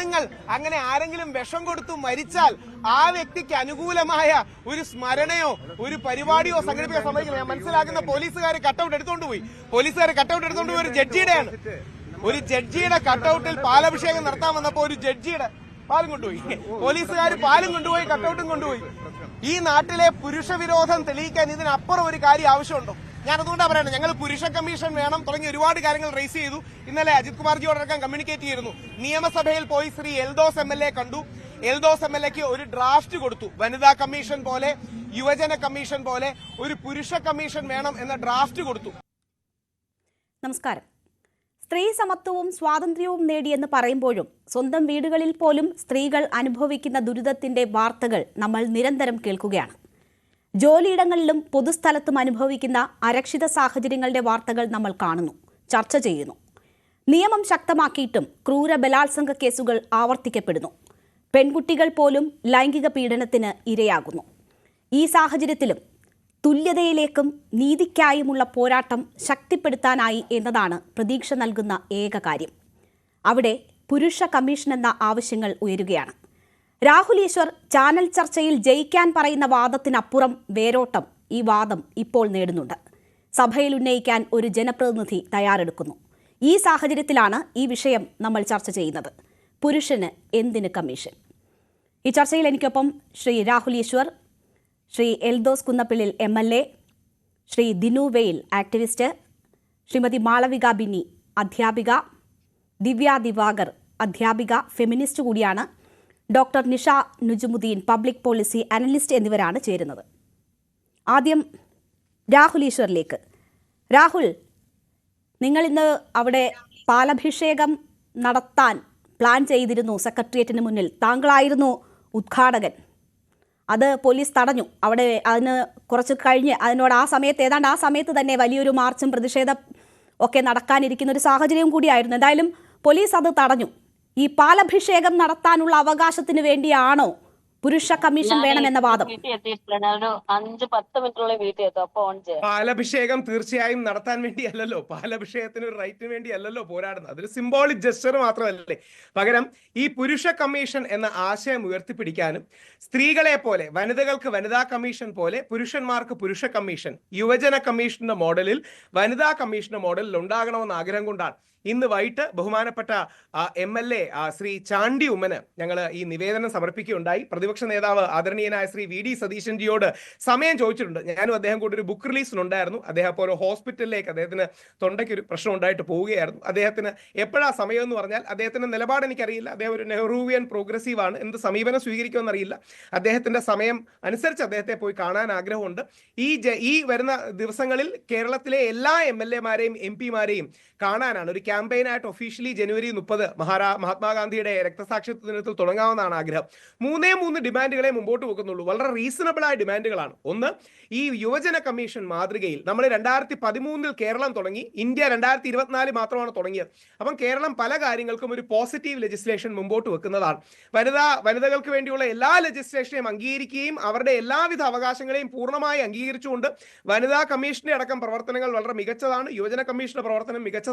ആണുങ്ങൾ അങ്ങനെ ആരെങ്കിലും വിഷം കൊടുത്തു മരിച്ചാൽ ആ വ്യക്തിക്ക് അനുകൂലമായ ഒരു സ്മരണയോ ഒരു പരിപാടിയോ സംഘടിപ്പിക്കാൻ സമ്മതിക്കില്ല. ഞാൻ മനസ്സിലാക്കുന്ന പോലീസുകാർ കട്ടൗട്ട് എടുത്തോണ്ട് പോയി ഒരു ജഡ്ജിയുടെയാണ്. ഒരു ജഡ്ജിയുടെ കട്ടൗട്ടിൽ പാലഭിഷേകം നടത്താൻ വന്നപ്പോ ഒരു ജഡ്ജിയുടെ പാലും കൊണ്ടുപോയി, പോലീസുകാർ പാലും കൊണ്ടുപോയി, കട്ടൗട്ടും കൊണ്ടുപോയി. ഈ നാട്ടിലെ പുരുഷ വിരോധം തെളിയിക്കാൻ ഇതിനപ്പുറം ഒരു കാര്യം ആവശ്യമുണ്ടോ? ഞാൻ അതുകൊണ്ടാണ് പറയുന്നത്, ഞങ്ങൾ പുരുഷ കമ്മീഷൻ വേണം തുടങ്ങി ഒരുപാട് കാര്യങ്ങൾ റേസ് ചെയ്തു. ഇന്നലെ അജിത് കുമാർജിയോടക്കം കമ്മ്യൂണിക്കേറ്റ് ചെയ്തിരുന്നു. നിയമസഭയിൽ പോയി ശ്രീ എൽദോസ് MLA കണ്ടു. എൽദോസ് MLAക്ക് ഒരു ഡ്രാഫ്റ്റ് കൊടുത്തു. വനിതാ കമ്മീഷൻ പോലെ, യുവജന കമ്മീഷൻ പോലെ ഒരു പുരുഷ കമ്മീഷൻ വേണം എന്ന ഡ്രാഫ്റ്റ് കൊടുത്തു. നമസ്കാരം. സ്ത്രീ സമത്വവും സ്വാതന്ത്ര്യവും നേടിയെന്ന് പറയുമ്പോഴും സ്വന്തം വീടുകളിൽ പോലും സ്ത്രീകൾ അനുഭവിക്കുന്ന ദുരിതത്തിന്റെ വാർത്തകൾ നമ്മൾ നിരന്തരം കേൾക്കുകയാണ്. ജോലിയിടങ്ങളിലും പൊതുസ്ഥലത്തും അനുഭവിക്കുന്ന അരക്ഷിത സാഹചര്യങ്ങളുടെ വാർത്തകൾ നമ്മൾ കാണുന്നു, ചർച്ച ചെയ്യുന്നു. നിയമം ശക്തമാക്കിയിട്ടും ക്രൂര ബലാത്സംഗ കേസുകൾ ആവർത്തിക്കപ്പെടുന്നു. പെൺകുട്ടികൾ പോലും ലൈംഗിക പീഡനത്തിന് ഇരയാകുന്നു. ഈ സാഹചര്യത്തിലും തുല്യതയിലേക്കും നീതിക്കായുമുള്ള പോരാട്ടം ശക്തിപ്പെടുത്താനായി എന്നതാണ് പ്രതീക്ഷ നൽകുന്ന ഏക കാര്യം. അവിടെ പുരുഷ കമ്മീഷൻ എന്ന ആവശ്യങ്ങൾ ഉയരുകയാണ്. രാഹുൽ ഈശ്വർ ചാനൽ ചർച്ചയിൽ ജയിക്കാൻ പറയുന്ന വാദത്തിനപ്പുറം വേരോട്ടം ഈ വാദം ഇപ്പോൾ നേടുന്നുണ്ട്. സഭയിൽ ഉന്നയിക്കാൻ ഒരു ജനപ്രതിനിധി തയ്യാറെടുക്കുന്നു. ഈ സാഹചര്യത്തിലാണ് ഈ വിഷയം നമ്മൾ ചർച്ച ചെയ്യുന്നത്. പുരുഷന് എന്തിന് കമ്മീഷൻ? ഈ ചർച്ചയിൽ എനിക്കൊപ്പം ശ്രീ രാഹുൽ ഈശ്വർ, ശ്രീ എൽദോസ് കുന്നപ്പിള്ളിൽ MLA, ശ്രീ ദിനു വെയിൽ ആക്ടിവിസ്റ്റ്, ശ്രീമതി മാളവിക ബിന്നി അധ്യാപിക, ദിവ്യ ദിവാകർ അധ്യാപിക ഫെമിനിസ്റ്റ് കൂടിയാണ്, doctor Nisha Nujumudheen public policy analyst എന്നിവരാണ് ചേരുന്നത്. ആദ്യം രാഹുൽ ഈശ്വറിലേക്ക്. രാഹുൽ, നിങ്ങൾ ഇന്ന് അവിടെ പാലഭിഷേകം നടത്താൻ പ്ലാൻ ചെയ്തിരുന്നു. സെക്രട്ടേറിയറ്റിന് മുന്നിൽ താങ്കളായിരുന്നു ഉദ്ഘാടകൻ. അത് പോലീസ് തടഞ്ഞു. അവിടെ അതിന് കുറച്ച് കഴിഞ്ഞ് ഏതാണ്ട് ആ സമയത്ത് തന്നെ വലിയൊരു മാർച്ചും പ്രതിഷേധം ഒക്കെ നടക്കാനിരിക്കുന്ന ഒരു സാഹചര്യം കൂടിയായിരുന്നു. എന്തായാലും പോലീസ് അത് തടഞ്ഞു. ഈ പാലഭിഷേകം നടത്താനുള്ള അവകാശത്തിന് വേണ്ടിയാണോ പുരുഷ കമ്മീഷൻ വേണമെന്ന വാദം? 5-10 മിനിറ്റുള്ളിൽ വീട്ടിൽ എത്തും. അപ്പൊ പാലഭിഷേകം തീർച്ചയായും നടത്താൻ വേണ്ടിയല്ലല്ലോ, പാലഭിഷേകത്തിന് ഒരു റൈറ്റിന് വേണ്ടിയല്ലല്ലോ പോരാടുന്നത്. അതൊരു സിംബോളിക് ജസ്റ്റർ മാത്രമല്ലേ. പകരം ഈ പുരുഷ കമ്മീഷൻ എന്ന ആശയം ഉയർത്തിപ്പിടിക്കാനും സ്ത്രീകളെ പോലെ വനിതകൾക്ക് വനിതാ കമ്മീഷൻ പോലെ പുരുഷന്മാർക്ക് പുരുഷ കമ്മീഷൻ, യുവജന കമ്മീഷന്റെ മോഡലിൽ വനിതാ കമ്മീഷന്റെ മോഡലിൽ ഉണ്ടാകണമെന്ന ആഗ്രഹം കൊണ്ടാണ് ഇന്ന് വൈകിട്ട് ബഹുമാനപ്പെട്ട MLA ശ്രീ ചാണ്ടി ഉമ്മന് ഞങ്ങൾ ഈ നിവേദനം സമർപ്പിക്കുകയുണ്ടായി. പ്രതിപക്ഷ നേതാവ് ആദരണീയനായ ശ്രീ VD സതീശൻജിയോട് സമയം ചോദിച്ചിട്ടുണ്ട്. ഞാനും അദ്ദേഹം കൂടി ഒരു ബുക്ക് റിലീസിനുണ്ടായിരുന്നു. അദ്ദേഹം അപ്പോൾ ഒരു ഹോസ്പിറ്റലിലേക്ക്, അദ്ദേഹത്തിന് തൊണ്ടയ്ക്ക് ഒരു പ്രശ്നം ഉണ്ടായിട്ട് പോവുകയായിരുന്നു. അദ്ദേഹത്തിന് എപ്പോഴാ സമയം എന്ന് പറഞ്ഞാൽ അദ്ദേഹത്തിന്റെ നിലപാട് എനിക്കറിയില്ല. അദ്ദേഹം ഒരു നെഹ്റുവിയൻ പ്രോഗ്രസീവ് ആണ്. എന്ത് സമീപനം സ്വീകരിക്കുമെന്നറിയില്ല. അദ്ദേഹത്തിന്റെ സമയം അനുസരിച്ച് അദ്ദേഹത്തെ പോയി കാണാൻ ആഗ്രഹമുണ്ട്. ഈ വരുന്ന ദിവസങ്ങളിൽ കേരളത്തിലെ എല്ലാ MLA-മാരെയും MP-മാരെയും കാണാനാണ് ഒരു ക്യാമ്പയിനായിട്ട് ഒഫീഷ്യലി ജനുവരി 30 മഹാത്മാഗാന്ധിയുടെ രക്തസാക്ഷിത്വ ദിനത്തിൽ തുടങ്ങാവുന്നതാണ് ആഗ്രഹം. 3 ഡിമാൻഡുകളെ മുമ്പോട്ട് വെക്കുന്നുള്ളൂ. വളരെ റീസണബിൾ ആയ ഡിമാൻഡുകളാണ്. ഒന്ന്, ഈ യുവജന കമ്മീഷൻ മാതൃകയിൽ നമ്മൾ 2013 കേരളം തുടങ്ങി, ഇന്ത്യ 2024 മാത്രമാണ് തുടങ്ങിയത്. അപ്പം കേരളം പല കാര്യങ്ങൾക്കും ഒരു പോസിറ്റീവ് ലെജിസ്ലേഷൻ മുമ്പോട്ട് വെക്കുന്നതാണ്. വനിതകൾക്ക് വേണ്ടിയുള്ള എല്ലാ ലെജിസ്ലേഷനെയും അംഗീകരിക്കുകയും അവരുടെ എല്ലാവിധ അവകാശങ്ങളെയും പൂർണ്ണമായി അംഗീകരിച്ചുകൊണ്ട് വനിതാ കമ്മീഷന്റെ അടക്കം പ്രവർത്തനങ്ങൾ വളരെ മികച്ചതാണ്. യുവജന കമ്മീഷന്റെ പ്രവർത്തനം മികച്ചതാണ്.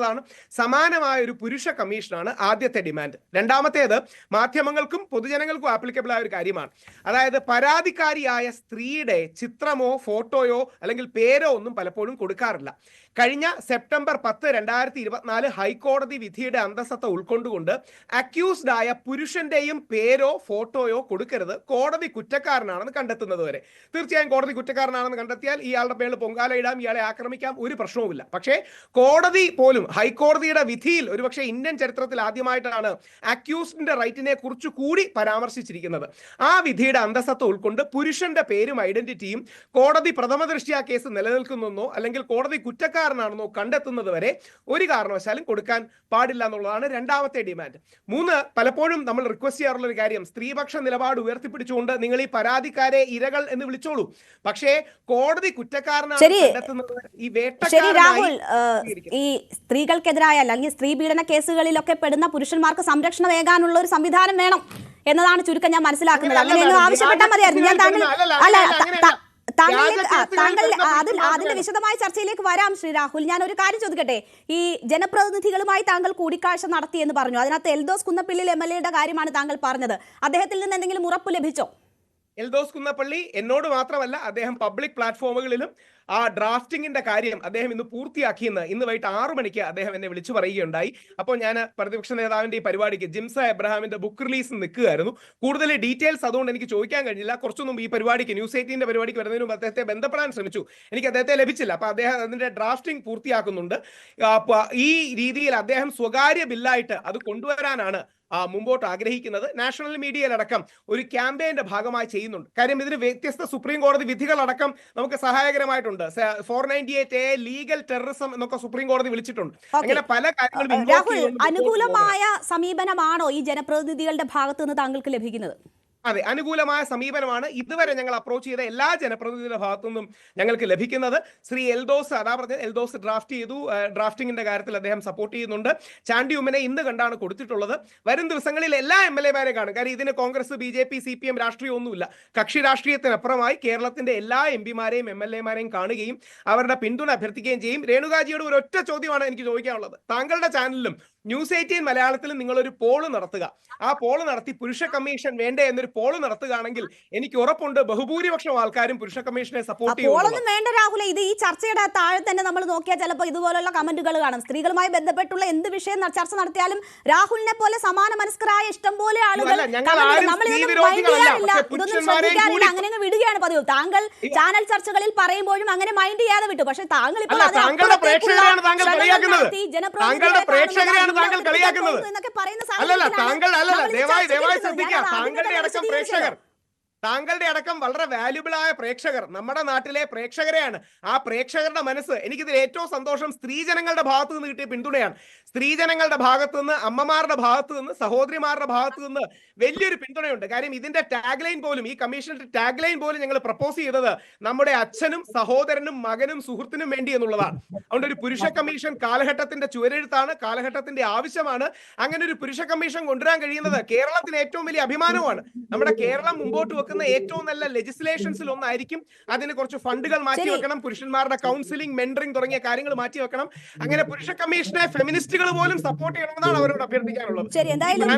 സമാനമായ ഒരു പുരുഷ കമ്മീഷനാണ് ആദ്യത്തെ ഡിമാൻഡ്. രണ്ടാമത്തേത് മാധ്യമങ്ങൾക്കും പൊതുജനങ്ങൾക്കും ആപ്ലിക്കബിൾ ആയ ഒരു കാര്യമാണ്. അതായത് പരാതിക്കാരിയായ സ്ത്രീയുടെ ചിത്രമോ ഫോട്ടോയോ അല്ലെങ്കിൽ പേരോ ഒന്നും പലപ്പോഴും കൊടുക്കാറില്ല. കഴിഞ്ഞ സെപ്റ്റംബർ 10, 2024 ഹൈക്കോടതി വിധിയുടെ അന്തസത്ത ഉൾക്കൊണ്ടുകൊണ്ട് അക്യൂസ്ഡ് ആയ പുരുഷന്റെയും പേരോ ഫോട്ടോയോ കൊടുക്കരുത്, കോടതി കുറ്റക്കാരനാണെന്ന് കണ്ടെത്തുന്നത് വരെ. തീർച്ചയായും കോടതി കുറ്റക്കാരനാണെന്ന് കണ്ടെത്തിയാൽ ഇയാളുടെ പേരിൽ പൊങ്കാല ഇടാം, ഇയാളെ ആക്രമിക്കാം, ഒരു പ്രശ്നവുമില്ല. പക്ഷേ കോടതി പോലും ഹൈക്കോടതിയുടെ വിധിയിൽ ഒരുപക്ഷെ ഇന്ത്യൻ ചരിത്രത്തിൽ ആദ്യമായിട്ടാണ് അക്യൂസ്ഡിന്റെ റൈറ്റിനെ കുറിച്ച് കൂടി പരാമർശിച്ചിരിക്കുന്നത്. ആ വിധിയുടെ അന്തസത്ത ഉൾക്കൊണ്ട് പുരുഷന്റെ പേരും ഐഡന്റിറ്റിയും കോടതി പ്രഥമ ദൃഷ്ട്യാ കേസ് നിലനിൽക്കുന്നെന്നോ അല്ലെങ്കിൽ കോടതി കുറ്റക്കാരനാണെന്നോ കണ്ടെത്തുന്നത് വരെ ഒരു കാരണവശാലും കൊടുക്കാൻ പാടില്ല എന്നുള്ളതാണ് രണ്ടാമത്തെ ഡിമാൻഡ്. 3, പലപ്പോഴും നമ്മൾ റിക്വസ്റ്റ് ചെയ്യാറുള്ള ഒരു കാര്യം, സ്ത്രീപക്ഷ നിലപാട് ഉയർത്തിപ്പിടിച്ചുകൊണ്ട് നിങ്ങൾ ഈ പരാതിക്കാരെ ഇരകൾ എന്ന് വിളിച്ചോളൂ, പക്ഷേ കോടതി കുറ്റക്കാരനാണ് കണ്ടെത്തുന്നത് ഈ രാഹുൽ, ഈ സ്ത്രീകൾക്കെതിരായ അല്ലെങ്കിൽ സ്ത്രീ പീഡന കേസുകളിലൊക്കെ പെടുന്ന പുരുഷന്മാർക്ക് സംരക്ഷണം ഏകാനുള്ള ഒരു സംവിധാനം വേണം എന്നതാണ് ചുരുക്കം ഞാൻ മനസ്സിലാക്കുന്നത്. അങ്ങനെയൊന്നും ആവശ്യപ്പെട്ടാൽ മതിയായിരുന്നു. ഞാൻ അതിന്റെ വിശദമായ ചർച്ചയിലേക്ക് വരാം ശ്രീ രാഹുൽ. ഞാൻ ഒരു കാര്യം ചോദിക്കട്ടെ, ഈ ജനപ്രതിനിധികളുമായി താങ്കൾ കൂടിക്കാഴ്ച നടത്തി എന്ന് പറഞ്ഞു. അതിനകത്ത് എൽദോസ് കുന്നപ്പിള്ളിൽ MLA കാര്യമാണ് താങ്കൾ പറഞ്ഞത്. അദ്ദേഹത്തിൽ നിന്ന് എന്തെങ്കിലും ഉറപ്പ് ലഭിച്ചോ? എൽദോസ് കുന്നപ്പള്ളി എന്നോട് മാത്രമല്ല, അദ്ദേഹം പബ്ലിക് പ്ലാറ്റ്ഫോമുകളിലും ആ ഡ്രാഫ്റ്റിംഗിന്റെ കാര്യം അദ്ദേഹം ഇന്ന് പൂർത്തിയാക്കിയെന്ന് ഇന്ന് വൈകിട്ട് 6 മണിക്ക് അദ്ദേഹം എന്നെ വിളിച്ചു പറയുകയുണ്ടായി. അപ്പോൾ ഞാൻ പ്രതിപക്ഷ നേതാവിന്റെ ഈ പരിപാടിക്ക് ജിംസ എബ്രഹാമിന്റെ ബുക്ക് റിലീസ് നിൽക്കുകയായിരുന്നു. കൂടുതൽ ഡീറ്റെയിൽസ് അതുകൊണ്ട് എനിക്ക് ചോദിക്കാൻ കഴിഞ്ഞില്ല. കുറച്ചൊന്നും ഈ പരിപാടിക്ക് ന്യൂസ് 18 പരിപാടിക്ക് വരുന്നതിന് മുമ്പ് അദ്ദേഹത്തെ ബന്ധപ്പെടാൻ ശ്രമിച്ചു. എനിക്ക് അദ്ദേഹത്തെ ലഭിച്ചില്ല. അപ്പൊ അദ്ദേഹം അതിന്റെ ഡ്രാഫ്റ്റിംഗ് പൂർത്തിയാക്കുന്നുണ്ട്. ഈ രീതിയിൽ അദ്ദേഹം സ്വകാര്യ ബില്ലായിട്ട് അത് കൊണ്ടുവരാനാണ് മുമ്പോട്ട് ആഗ്രഹിക്കുന്നത്. നാഷണൽ മീഡിയയിലടക്കം ഒരു ക്യാമ്പയിന്റെ ഭാഗമായി ചെയ്യുന്നുണ്ട്. കാര്യം ഇതിന് വ്യത്യസ്ത സുപ്രീം കോടതി വിധികളടക്കം നമുക്ക് സഹായകരമായിട്ടുണ്ട്. 498A ലീഗൽ ടെററിസം എന്നൊക്കെ സുപ്രീം കോടതി വിളിച്ചിട്ടുണ്ട്. അങ്ങനെ പല കാര്യങ്ങളും. രാഹുൽ, അനുകൂലമായ സമീപനമാണോ ഈ ജനപ്രതിനിധികളുടെ ഭാഗത്ത് നിന്ന് താങ്കൾക്ക് ലഭിക്കുന്നത്? അതെ, അനുകൂലമായ സമീപനമാണ് ഇതുവരെ ഞങ്ങൾ അപ്രോച്ച് ചെയ്ത എല്ലാ ജനപ്രതിനിധികളുടെ ഭാഗത്തുനിന്നും ഞങ്ങൾക്ക് ലഭിക്കുന്നത്. ശ്രീ എൽദോസ്, അതാ പറഞ്ഞത്, എൽദോസ് ഡ്രാഫ്റ്റ് ചെയ്തു. ഡ്രാഫ്റ്റിംഗിന്റെ കാര്യത്തിൽ അദ്ദേഹം സപ്പോർട്ട് ചെയ്യുന്നുണ്ട്. ചാണ്ടി ഉമ്മനെ ഇന്ന് കണ്ടാണ് കൊടുത്തിട്ടുള്ളത്. വരും ദിവസങ്ങളിൽ എല്ലാ MLA-മാരെ കാണും. കാര്യം ഇതിന് കോൺഗ്രസ്, BJP, CPM രാഷ്ട്രീയം ഒന്നുമില്ല. കക്ഷി രാഷ്ട്രീയത്തിനപ്പുറമായി കേരളത്തിന്റെ എല്ലാ MP-മാരെയും MLA-മാരെയും കാണുകയും അവരുടെ പിന്തുണ അഭ്യർത്ഥിക്കുകയും ചെയ്യും. രേണുകാജിയോട് ഒരു ഒറ്റ ചോദ്യമാണ് എനിക്ക് ചോദിക്കാനുള്ളത്. താങ്കളുടെ ചാനലിലും ന്യൂസ് 18 മലയാളത്തിൽ നിങ്ങളൊരു പോള് നടത്തുക. ആ പോള് നടത്തി പുരുഷ കമ്മീഷൻ വേണ്ടേ എന്നൊരു പോള് നടത്തുകയാണെങ്കിൽ എനിക്ക് ഉറപ്പുണ്ട് ബഹുഭൂരിപക്ഷം ആൾക്കാരും പുരുഷ കമ്മീഷനെ സപ്പോർട്ട് ചെയ്യും. പോളൊന്നും വേണ്ട രാഹുൽ. ഇത് ഈ ചർച്ചയുടെ താഴെ തന്നെ നമ്മൾ നോക്കിയാൽ ചിലപ്പോൾ ഇതുപോലുള്ള കമന്റുകൾ കാണും. സ്ത്രീകളുമായി ബന്ധപ്പെട്ടുള്ള എന്ത് വിഷയം ചർച്ച നടത്തിയാലും രാഹുലിനെ പോലെ സമാന മനസ്കരായ ഇഷ്ടം പോലെ ആളുകൾ അങ്ങനെ വിടുകയാണ് പതിവ്. താങ്കൾ ചാനൽ ചർച്ചകളിൽ പറയുമ്പോഴും അങ്ങനെ മൈൻഡ് ചെയ്യാതെ വിട്ടു. പക്ഷെ താങ്കൾ ഇപ്പോൾ താങ്കളുടെ അടക്കം വളരെ വാല്യുബിൾ ആയ പ്രേക്ഷകർ നമ്മുടെ നാട്ടിലെ പ്രേക്ഷകരെയാണ്. ആ പ്രേക്ഷകരുടെ മനസ്സ്, എനിക്കിതിൽ ഏറ്റവും സന്തോഷം സ്ത്രീജനങ്ങളുടെ ഭാഗത്തു നിന്ന് കിട്ടിയ പിന്തുണയാണ്. സ്ത്രീജനങ്ങളുടെ ഭാഗത്തു നിന്ന്, അമ്മമാരുടെ ഭാഗത്തു നിന്ന്, സഹോദരിമാരുടെ ഭാഗത്തു നിന്ന് വലിയൊരു പിന്തുണയുണ്ട്. കാര്യം ഇതിന്റെ ടാഗ് ലൈൻ പോലും, ഈ കമ്മീഷന്റെ ടാഗ് ലൈൻ പോലും ഞങ്ങൾ പ്രപ്പോസ് ചെയ്തത് നമ്മുടെ അച്ഛനും സഹോദരനും മകനും സുഹൃത്തിനും വേണ്ടി എന്നുള്ളതാണ്. അതുകൊണ്ട് ഒരു പുരുഷ കമ്മീഷൻ കാലഘട്ടത്തിന്റെ ചുവരെഴുത്താണ്, കാലഘട്ടത്തിന്റെ ആവശ്യമാണ്. അങ്ങനെ ഒരു പുരുഷ കമ്മീഷൻ കൊണ്ടുവരാൻ കഴിയുന്നത് കേരളത്തിന് ഏറ്റവും വലിയ അഭിമാനമാണ്. നമ്മുടെ കേരളം മുമ്പോട്ട് വെക്കുന്ന ഏറ്റവും നല്ല ലെജിസ്ലേഷൻസിൽ ഒന്നായിരിക്കും. അതിന് കുറച്ച് ഫണ്ടുകൾ മാറ്റി വെക്കണം, പുരുഷന്മാരുടെ കൗൺസിലിംഗ്, മെന്ററിംഗ് തുടങ്ങിയ കാര്യങ്ങൾ മാറ്റി വെക്കണം. അങ്ങനെ പുരുഷ കമ്മീഷനെ ഫെമിനിസ്റ്റുകൾ പോലും സപ്പോർട്ട് ചെയ്യണമെന്നാണ് അവരോട് അഭ്യർത്ഥിക്കാനുള്ളത്. ശരി, എന്തായാലും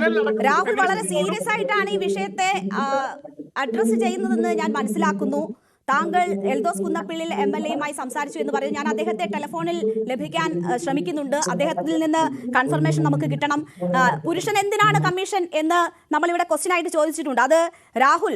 രാഹുൽ വളരെ സീരിയസ് ആയിട്ടാണ് ഈ വിഷയത്തെ അഡ്രസ് ചെയ്യുന്നതെന്ന് ഞാൻ മനസ്സിലാക്കുന്നു. താങ്കൾ എൽദോസ് കുന്നപ്പിള്ളിൽ MLA-യുമായി സംസാരിച്ചു എന്ന് പറയും. ഞാൻ അദ്ദേഹത്തെ ടെലിഫോണിൽ ലഭിക്കാൻ ശ്രമിക്കുന്നുണ്ട്. അദ്ദേഹത്തിൽ നിന്ന് കൺഫർമേഷൻ നമുക്ക് കിട്ടണം. പുരുഷൻ എന്തിനാണ് കമ്മീഷൻ എന്ന് നമ്മളിവിടെ ക്വസ്റ്റ്യൻ ആയിട്ട് ചോദിച്ചിട്ടുണ്ട്. അത് രാഹുൽ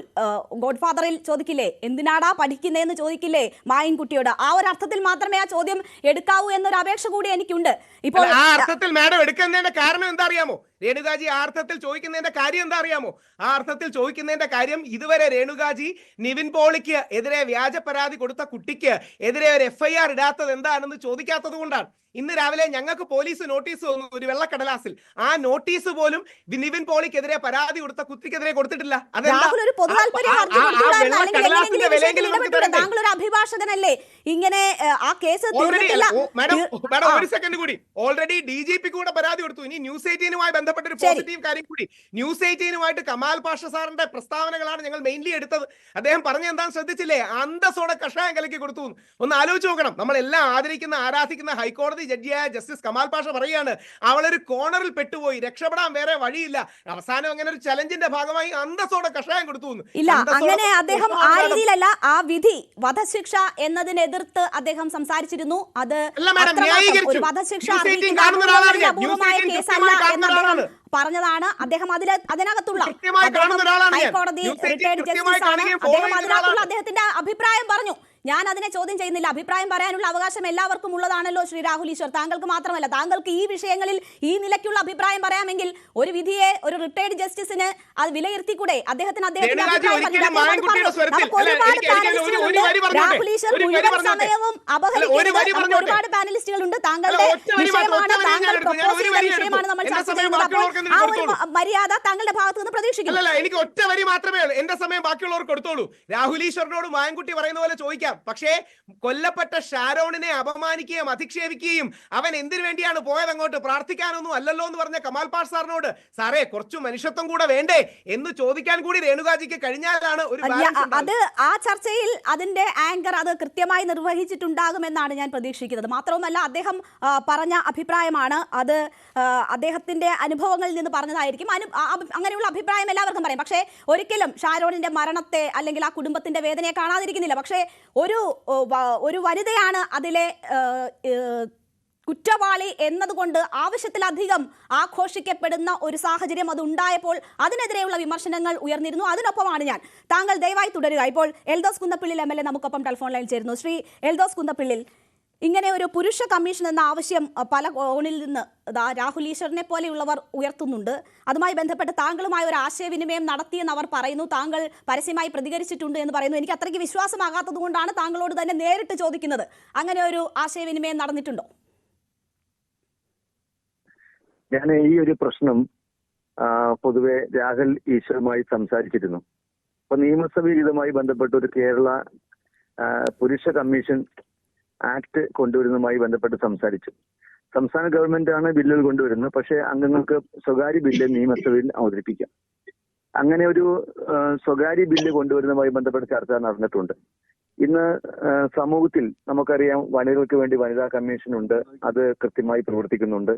ഗോഡ് ഫാദറിൽ ചോദിക്കില്ലേ, എന്തിനാടാ പഠിക്കുന്നതെന്ന് ചോദിക്കില്ലേ മായിൻകുട്ടിയോട്? ആ ഒരു അർത്ഥത്തിൽ മാത്രമേ ആ ചോദ്യം എടുക്കാവൂ എന്നൊരു അപേക്ഷ കൂടി എനിക്കുണ്ട്. ഇപ്പോൾ ആ അർത്ഥത്തിൽ മാഡം എടുക്കുന്നതിന്റെ കാരണം എന്താ അറിയാമോ? രേണുകാജി ആ അർത്ഥത്തിൽ ചോദിക്കുന്നതിന്റെ കാര്യം എന്താ അറിയാമോ? ആ അർത്ഥത്തിൽ ചോദിക്കുന്നതിന്റെ കാര്യം, ഇതുവരെ രേണുകാജി നിവിൻ പോളിക്ക് എതിരെ വ്യാജ പരാതി കൊടുത്ത കുട്ടിക്ക് എതിരെ ഒരു FIR ഇടാത്തത് എന്താണെന്ന് ചോദിക്കാത്തത് കൊണ്ടാണ്. ഇന്ന് രാവിലെ ഞങ്ങൾക്ക് പോലീസ് നോട്ടീസ് തന്നു, ഒരു വെള്ളക്കടലാസിൽ. ആ നോട്ടീസ് പോലും നിവിൻ പോളിക്കെതിരെ പരാതി കൊടുത്ത കുട്ടിക്കെതിരെ കൊടുത്തിട്ടില്ല. അഭിഭാഷകനല്ലേ, ഇങ്ങനെ ആ കേസ് ഒരു സെക്കൻഡ് കൂടി, ഓൾറെഡി DGP കൂടെ പരാതി കൊടുത്തു. ഇനി ന്യൂസ് 18-മായി ബന്ധപ്പെട്ട ഒരു പോസിറ്റീവ് കാര്യം കൂടി. ന്യൂസ് 18-നുമായിട്ട് കമാൽ പാഷ സാറിന്റെ പ്രസ്താവനകളാണ് ഞങ്ങൾ മെയിൻലി എടുത്തത്. അദ്ദേഹം പറഞ്ഞ എന്താണെന്ന് ശ്രദ്ധിച്ചില്ലേ? അന്തസ്സോടെ കഷായം കലക്കി കൊടുത്തു. ഒന്ന് ആലോചിച്ച് നോക്കണം. നമ്മളെല്ലാം ആദരിക്കുന്ന, ആരാധിക്കുന്ന ഹൈക്കോടതി ജഡ്ജിയായ ജസ്റ്റിസ് കമാൽ പാഷ പറയാണ്, അവളൊരു കോർണറിൽ പെട്ടുപോയി, രക്ഷപ്പെടാൻ വേറെ വഴിയില്ല. അവസാനം അങ്ങനെ ഒരു ചലഞ്ചിന്റെ ഭാഗമായി അന്തസ്സോടെ കഷായം കൊടുത്തു. ഇല്ല, അങ്ങനെ അദ്ദേഹം ആ രീതിയിലല്ല. ആ വിധി വധശിക്ഷ എന്നതിനെതിർത്ത് അദ്ദേഹം സംസാരിച്ചിരുന്നു. അത് ഒരു വധശിക്ഷ അപൂർവമായ കേസല്ല എന്ന് അദ്ദേഹം പറഞ്ഞതാണ്. അദ്ദേഹം അതിനകത്തുള്ള ഹൈക്കോടതി റിട്ടയർഡ് ജസ്റ്റിസ് ആണ്. അദ്ദേഹം അതിനകത്തുള്ള അദ്ദേഹത്തിന്റെ അഭിപ്രായം പറഞ്ഞു. ഞാൻ അതിനെ ചോദ്യം ചെയ്യുന്നില്ല. അഭിപ്രായം പറയാനുള്ള അവകാശം എല്ലാവർക്കും ഉള്ളതാണല്ലോ ശ്രീ രാഹുൽ ഈശ്വർ. താങ്കൾക്ക് മാത്രമല്ല. താങ്കൾക്ക് ഈ വിഷയങ്ങളിൽ ഈ നിലയ്ക്കുള്ള അഭിപ്രായം പറയാമെങ്കിൽ ഒരു വിധിയെ ഒരു റിട്ടയർഡ് ജസ്റ്റിസിന് അത് വിലയിരുത്തിക്കൂടെ? അദ്ദേഹത്തിന് അദ്ദേഹത്തിന്റെ അഭിപ്രായം രാഹുൽ ഈശ്വർ മുഴുവൻ സമയവും അപഹരിക്കുന്നത്. ഒരുപാട് പാനലിസ്റ്റുകളുണ്ട്. താങ്കളുടെ വിഷയമാണ്, താങ്കൾ പ്രൊപ്പോസ് ചെയ്യുന്ന വിഷയമാണ് നമ്മൾ ചർച്ച ചെയ്യുന്നത്. അപ്പോൾ ആ ഒരു മര്യാദ താങ്കളുടെ ഭാഗത്ത് നിന്ന് പ്രതീക്ഷിക്കുന്നു. എനിക്ക് ഒറ്റ വരി മാത്രമേ ഉള്ളൂ. എന്റെ സമയം ബാക്കിയുള്ളവർക്ക് കൊടുത്തോളൂ. രാഹുൽ ഈശ്വറിനോട് മായൻകുട്ടി പറയുന്ന പോലെ ചോദിക്കാം, പറയാം. പക്ഷേ കൊല്ലപ്പെട്ട ഷാരോണിനെ അപമാനിക്കുകയും അധിക്ഷേപിക്കുകയും അവൻ എന്തിനു വേണ്ടിയാണ് പോയത് അങ്ങോട്ട് പ്രാർത്ഥിക്കാനൊന്നും അല്ലല്ലോ എന്ന് പറഞ്ഞ കമാൽ പാഷ സാറിനോട് സാറേ കുറച്ചു മനുഷ്യത്വം കൂടെ വേണ്ടേ എന്ന് ചോദിക്കാൻ കൂടി രേണുകാജിക്ക് കഴിഞ്ഞാലാണ് ഒരു അത് ആ ചർച്ചയിൽ അതിന്റെ ആങ്കർ അത് കൃത്യമായി നിർവഹിച്ചിട്ടുണ്ടാകുമെന്നാണ് ഞാൻ പ്രതീക്ഷിക്കുന്നത്. മാത്രവുമല്ല അദ്ദേഹം പറഞ്ഞ അഭിപ്രായമാണ് അത്, അദ്ദേഹത്തിന്റെ അനുഭവങ്ങളിൽ നിന്ന് പറഞ്ഞതായിരിക്കും. അങ്ങനെയുള്ള അഭിപ്രായം എല്ലാവർക്കും പറയാം. പക്ഷേ ഒരിക്കലും ഷാരോണിന്റെ മരണത്തെ അല്ലെങ്കിൽ ആ കുടുംബത്തിന്റെ വേദനയെ കാണാതിരിക്കുന്നില്ല. പക്ഷേ ഒരു വനിതയാണ് അതിലെ കുറ്റവാളി എന്നതുകൊണ്ട് ആവശ്യത്തിലധികം ആഘോഷിക്കപ്പെടുന്ന ഒരു സാഹചര്യം അത് ഉണ്ടായപ്പോൾ അതിനെതിരെയുള്ള വിമർശനങ്ങൾ ഉയർന്നിരുന്നു. അതിനൊപ്പമാണ് ഞാൻ. താങ്കൾ ദയവായി തുടരുക. ഇപ്പോൾ എൽദോസ് കുന്നപ്പിള്ളിൽ MLA നമുക്കൊപ്പം ടെലിഫോൺ ലൈൻ ചേരുന്നു. ശ്രീ എൽദോസ് കുന്നപ്പിള്ളിൽ, ഇങ്ങനെ ഒരു പുരുഷ കമ്മീഷൻ എന്ന ആവശ്യം പല കോണിൽ നിന്ന് രാഹുൽ ഈശ്വറിനെ പോലെയുള്ളവർ ഉയർത്തുന്നുണ്ട്. അതുമായി ബന്ധപ്പെട്ട് താങ്കളുമായി ഒരു ആശയവിനിമയം നടത്തിയെന്ന് അവർ പറയുന്നു. താങ്കൾ പരസ്യമായി പ്രതികരിച്ചിട്ടുണ്ട് എന്ന് പറയുന്നു. എനിക്ക് അത്രയ്ക്ക് വിശ്വാസമാകാത്തത് കൊണ്ടാണ് താങ്കളോട് തന്നെ നേരിട്ട് ചോദിക്കുന്നത്. അങ്ങനെ ഒരു ആശയവിനിമയം നടന്നിട്ടുണ്ടോ? ഞാൻ ഈ ഒരു പ്രശ്നം പൊതുവെ രാഹുൽ ഈശ്വറുമായി സംസാരിച്ചിരുന്നു. അപ്പൊ നിയമസഭയിൽ ഇതുമായി ബന്ധപ്പെട്ട ഒരു കേരള പുരുഷ കമ്മീഷൻ ആക്ട് കൊണ്ടുവരുന്നതുമായി ബന്ധപ്പെട്ട് സംസാരിച്ചു. സംസ്ഥാന ഗവൺമെന്റാണ് ബില്ലുകൾ കൊണ്ടുവരുന്നത്. പക്ഷേ അംഗങ്ങൾക്ക് സ്വകാര്യ ബില്ല് നിയമസഭയിൽ അവതരിപ്പിക്കാം. അങ്ങനെ ഒരു സ്വകാര്യ ബില്ല് കൊണ്ടുവരുന്നതുമായി ബന്ധപ്പെട്ട് ചർച്ച നടന്നിട്ടുണ്ട്. ഇന്ന് സമൂഹത്തിൽ നമുക്കറിയാം വനിതകൾക്ക് വേണ്ടി വനിതാ കമ്മീഷനുണ്ട്, അത് കൃത്യമായി പ്രവർത്തിക്കുന്നുണ്ട്.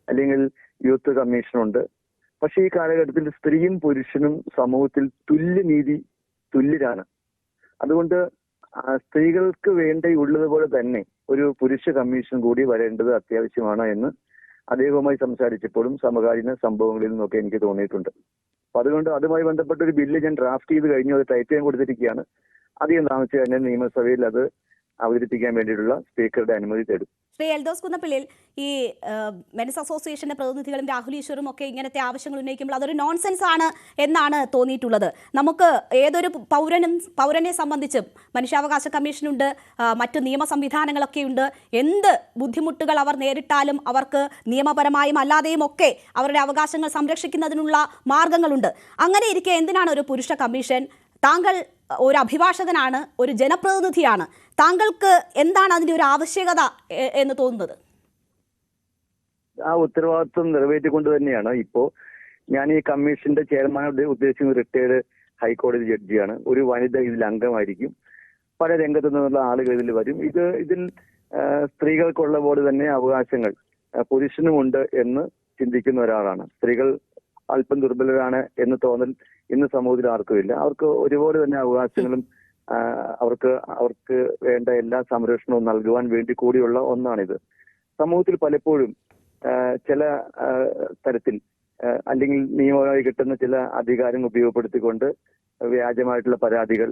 അല്ലെങ്കിൽ യൂത്ത് കമ്മീഷനുണ്ട്. പക്ഷേ ഈ കാലഘട്ടത്തിൽ സ്ത്രീയും പുരുഷനും സമൂഹത്തിൽ തുല്യനീതി തുല്യരാണ്. അതുകൊണ്ട് സ്ത്രീകൾക്ക് വേണ്ടിയുള്ളതുപോലെ തന്നെ ഒരു പുരുഷ കമ്മീഷൻ കൂടി വരേണ്ടത് അത്യാവശ്യമാണ് എന്ന് അദ്ദേഹവുമായി സംസാരിച്ചപ്പോഴും സമകാലീന സംഭവങ്ങളിൽ നിന്നൊക്കെ എനിക്ക് തോന്നിയിട്ടുണ്ട്. അപ്പൊ അതുകൊണ്ട് അതുമായി ബന്ധപ്പെട്ട ഒരു ബില്ല് ഞാൻ ഡ്രാഫ്റ്റ് ചെയ്ത് കഴിഞ്ഞു, അത് ടൈപ്പ് ചെയ്യാൻ കൊടുത്തിരിക്കുകയാണ്. അധികം താമസിച്ച് തന്നെ നിയമസഭയിൽ അത് അവതരിപ്പിക്കാൻ വേണ്ടിയിട്ടുള്ള സ്പീക്കറുടെ അനുമതി തേടും. ശ്രീ എൽദോസ് കുന്നപ്പിള്ളിൽ, ഈ മെൻസ് അസോസിയേഷന്റെ പ്രതിനിധികളും രാഹുൽ ഈശ്വറും ഒക്കെ ഇങ്ങനത്തെ ആവശ്യങ്ങൾ ഉന്നയിക്കുമ്പോൾ അതൊരു നോൺസെൻസ് ആണ് എന്നാണ് തോന്നിയിട്ടുള്ളത്. നമുക്ക് ഏതൊരു പൗരനെ സംബന്ധിച്ചും മനുഷ്യാവകാശ കമ്മീഷനുണ്ട്, മറ്റു നിയമ സംവിധാനങ്ങളൊക്കെ ഉണ്ട്. എന്ത് ബുദ്ധിമുട്ടുകൾ അവർ നേരിട്ടാലും അവർക്ക് നിയമപരമായും അല്ലാതെയും ഒക്കെ അവരുടെ അവകാശങ്ങൾ സംരക്ഷിക്കുന്നതിനുള്ള മാർഗങ്ങളുണ്ട്. അങ്ങനെ ഇരിക്കെ എന്തിനാണ് ഒരു പുരുഷ കമ്മീഷൻ? താങ്കൾ ഒരു അഭിഭാഷകനാണ്, ഒരു ജനപ്രതിനിധിയാണ്. താങ്കൾക്ക് എന്താണ് അതിന്റെ ഒരു ആവശ്യകത എന്ന് തോന്നുന്നത്? ആ ഉത്തരവാദിത്വം നിറവേറ്റിക്കൊണ്ട് തന്നെയാണ് ഇപ്പോ ഞാൻ ഈ കമ്മീഷന്റെ ചെയർമാൻ ഉദ്ദേശിക്കുന്ന റിട്ടയർഡ് ഹൈക്കോടതി ജഡ്ജിയാണ്. ഒരു വനിത ഇതിൽ അംഗമായിരിക്കും. പല രംഗത്തു നിന്നുള്ള ആളുകൾ ഇതിൽ വരും. ഇതിൽ സ്ത്രീകൾക്കുള്ള പോലെ തന്നെ അവകാശങ്ങൾ പുരുഷനുമുണ്ട് എന്ന് ചിന്തിക്കുന്ന ഒരാളാണ്. സ്ത്രീകൾ അല്പം ദുർബലരാണ് എന്ന് തോന്നൽ ഇന്ന് സമൂഹത്തിൽ ആർക്കുമില്ല. അവർക്ക് ഒരുപോലെ തന്നെ അവകാശങ്ങളും അവർക്ക് വേണ്ട എല്ലാ സംരക്ഷണവും നൽകുവാൻ വേണ്ടി കൂടിയുള്ള ഒന്നാണിത്. സമൂഹത്തിൽ പലപ്പോഴും ചില തരത്തിൽ അല്ലെങ്കിൽ നിയമമായി കിട്ടുന്ന ചില അധികാരങ്ങൾ ഉപയോഗപ്പെടുത്തിക്കൊണ്ട് വ്യാജമായിട്ടുള്ള പരാതികൾ,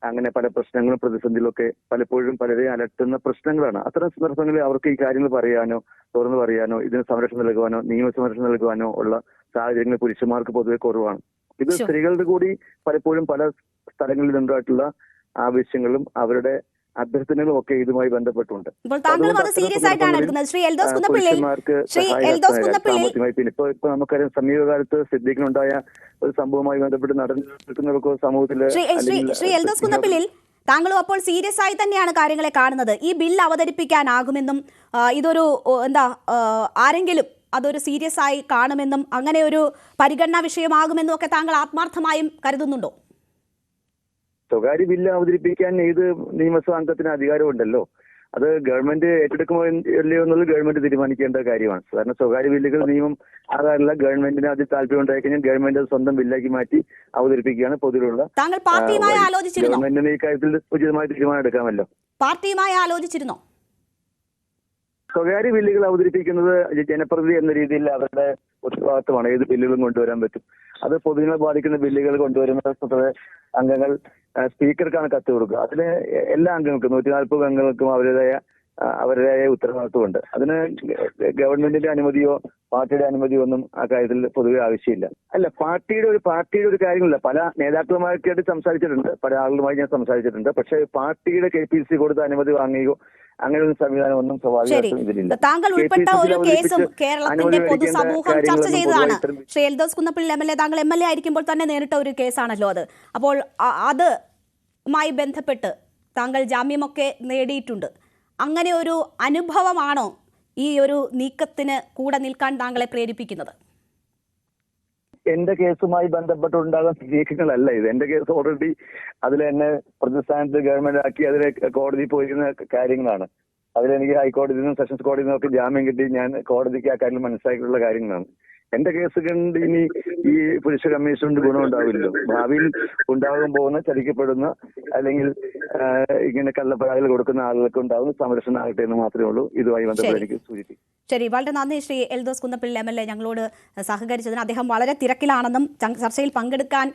അങ്ങനെ പല പ്രശ്നങ്ങളും പ്രതിസന്ധികളൊക്കെ പലപ്പോഴും പലരെ അലട്ടുന്ന പ്രശ്നങ്ങളാണ്. അത്തരം സന്ദർഭങ്ങളിൽ അവർക്ക് ഈ കാര്യങ്ങൾ പറയാനോ തുറന്നു പറയാനോ ഇതിന് സംരക്ഷണം നൽകുവാനോ നിയമ സംരക്ഷണം നൽകുവാനോ ഉള്ള സാഹചര്യങ്ങൾ പുരുഷന്മാർക്ക് പൊതുവെ കുറവാണ്. ഇത് സ്ത്രീകളുടെ കൂടി പലപ്പോഴും പല സ്ഥലങ്ങളിൽ ഉണ്ടായിട്ടുള്ള ആവശ്യങ്ങളും അവരുടെ അഭ്യർത്ഥനകളും ഒക്കെ ഇതുമായി ബന്ധപ്പെട്ടുണ്ട്. ഇപ്പൊ നമുക്കറിയാം സമീപകാലത്ത് സിദ്ദീഖിനുണ്ടായ ഒരു സംഭവവുമായി ബന്ധപ്പെട്ട് നടന്നിരിക്കുന്നവർക്ക് സമൂഹത്തില് താങ്കളും അപ്പോൾ സീരിയസ് ആയി തന്നെയാണ് കാര്യങ്ങളെ കാണുന്നത്. ഈ ബിൽ അവതരിപ്പിക്കാനാകുമെന്നും ഇതൊരു ആരെങ്കിലും അതൊരു സീരിയസ് ആയി കാണുമെന്നും അങ്ങനെ ഒരു പരിഗണനാ വിഷയമാകുമെന്നും ഒക്കെ താങ്കൾ ആത്മാർത്ഥമായും കരുതുന്നുണ്ടോ? സ്വകാര്യ ബില്ല് അവതരിപ്പിക്കാൻ ഏത് നിയമസഭാ അംഗത്തിന് അധികാരമുണ്ടല്ലോ. അത് ഗവൺമെന്റ് ഏറ്റെടുക്കുമോ ഇല്ലയോ എന്നുള്ളത് ഗവൺമെന്റ് തീരുമാനിക്കേണ്ട കാര്യമാണ്. കാരണം സ്വകാര്യ ബില്ലുകൾ നിയമം ആകാറില്ല. ഗവൺമെന്റിന് അതിൽ താല്പര്യം ഉണ്ടായി കഴിഞ്ഞാൽ ഗവൺമെന്റ് സ്വന്തം ബില്ലാക്കി മാറ്റി അവതരിപ്പിക്കുകയാണ് പൊതുവിലുള്ള. ഗവൺമെന്റിന് ഈ കാര്യത്തിൽ ഉചിതമായ തീരുമാനം എടുക്കാമല്ലോ. പാർട്ടിയുമായി ആലോചിച്ചിരുന്നോ? സ്വകാര്യ ബില്ലുകൾ അവതരിപ്പിക്കുന്നത് ജനപ്രതിനിധി എന്ന രീതിയിൽ അവരുടെ ഉത്തരവാദിത്വമാണ്. ഏത് ബില്ലുകളും കൊണ്ടുവരാൻ പറ്റും. അത് പൊതുജനങ്ങളെ ബാധിക്കുന്ന ബില്ലുകൾ കൊണ്ടുവരുന്ന അംഗങ്ങൾ സ്പീക്കർക്കാണ് കത്ത് കൊടുക്കുക. അതിന് എല്ലാ അംഗങ്ങൾക്കും 140 അംഗങ്ങൾക്കും അവരുടേതായ ഉത്തരവാദിത്വമുണ്ട്. അതിന് ഗവൺമെന്റിന്റെ അനുമതിയോ പാർട്ടിയുടെ അനുമതിയോ ഒന്നും ആ കാര്യത്തിൽ പൊതുവെ ആവശ്യമില്ല. അല്ല, പാർട്ടിയുടെ ഒരു കാര്യങ്ങളില്ല. പല നേതാക്കളുമായിട്ട് സംസാരിച്ചിട്ടുണ്ട്, പല ആളുകളുമായി ഞാൻ സംസാരിച്ചിട്ടുണ്ട്. പക്ഷേ പാർട്ടിയുടെ KPC കൊടുത്ത അനുമതി വാങ്ങുകയോ അങ്ങനെ ഒരു സംവിധാനം ഒന്നും സ്വാഭാവികമായിട്ടും ഇതിലില്ല. താങ്കൾ ഉൾപ്പെട്ട ഒരു കേസും കേരളത്തിന്റെ പൊതുസമൂഹം ചർച്ച ചെയ്തതാണ്. ശ്രീ എൽദോസ് കുന്നപ്പിള്ളി MLA, താങ്കൾ MLA ആയിരിക്കുമ്പോൾ തന്നെ നേരിട്ട ഒരു കേസാണല്ലോ അത്. അപ്പോൾ അതുമായി ബന്ധപ്പെട്ട് താങ്കൾ ജാമ്യമൊക്കെ നേടിയിട്ടുണ്ട്. അങ്ങനെ ഒരു അനുഭവമാണോ ഈ ഒരു നീക്കത്തിന് കൂടെ നിൽക്കാൻ താങ്കളെ പ്രേരിപ്പിക്കുന്നത്? എന്റെ കേസുമായി ബന്ധപ്പെട്ടുണ്ടാകുന്ന നീക്കങ്ങളല്ല ഇത്. എന്റെ കേസ് ഓൾറെഡി അതിൽ എന്നെ പ്രതിസ്ഥാനത്ത് ഗവൺമെന്റ് ആക്കി അതിലെ കോടതി പോയിരുന്ന കാര്യങ്ങളാണ്. അതിലെനിക്ക് ഹൈക്കോടതിയിൽ നിന്നും സെഷൻസ് കോടതിയിൽ നിന്നൊക്കെ ജാമ്യം കിട്ടി. ഞാൻ കോടതിക്ക് ആ കാര്യങ്ങൾ മനസ്സിലാക്കിയിട്ടുള്ള കാര്യങ്ങളാണ്. എന്റെ കേസ് കണ്ട് ഇനി ഈ പുരുഷ കമ്മീഷൻ കൊണ്ട് ഗുണമുണ്ടാവില്ലല്ലോ. ഭാവിയിൽ ഉണ്ടാകാൻ പോകുന്ന ചതിക്കപ്പെടുന്ന അല്ലെങ്കിൽ ഇങ്ങനെ കള്ളപ്പരാതികൾ കൊടുക്കുന്ന ആളുകൾക്ക് ഉണ്ടാകുന്ന സംരക്ഷണം ആകട്ടെ എന്ന് മാത്രമേ ഉള്ളൂ ഇതുമായി ബന്ധപ്പെട്ട് എനിക്ക് സൂചിപ്പിക്കും. ശരി, വളരെ നന്ദി ശ്രീ എൽദോസ് കുന്നപ്പള്ളി MLA ഞങ്ങളോട് സഹകരിച്ചതിന്. അദ്ദേഹം വളരെ തിരക്കിലാണെന്നും ചർച്ചയിൽ പങ്കെടുക്കാൻ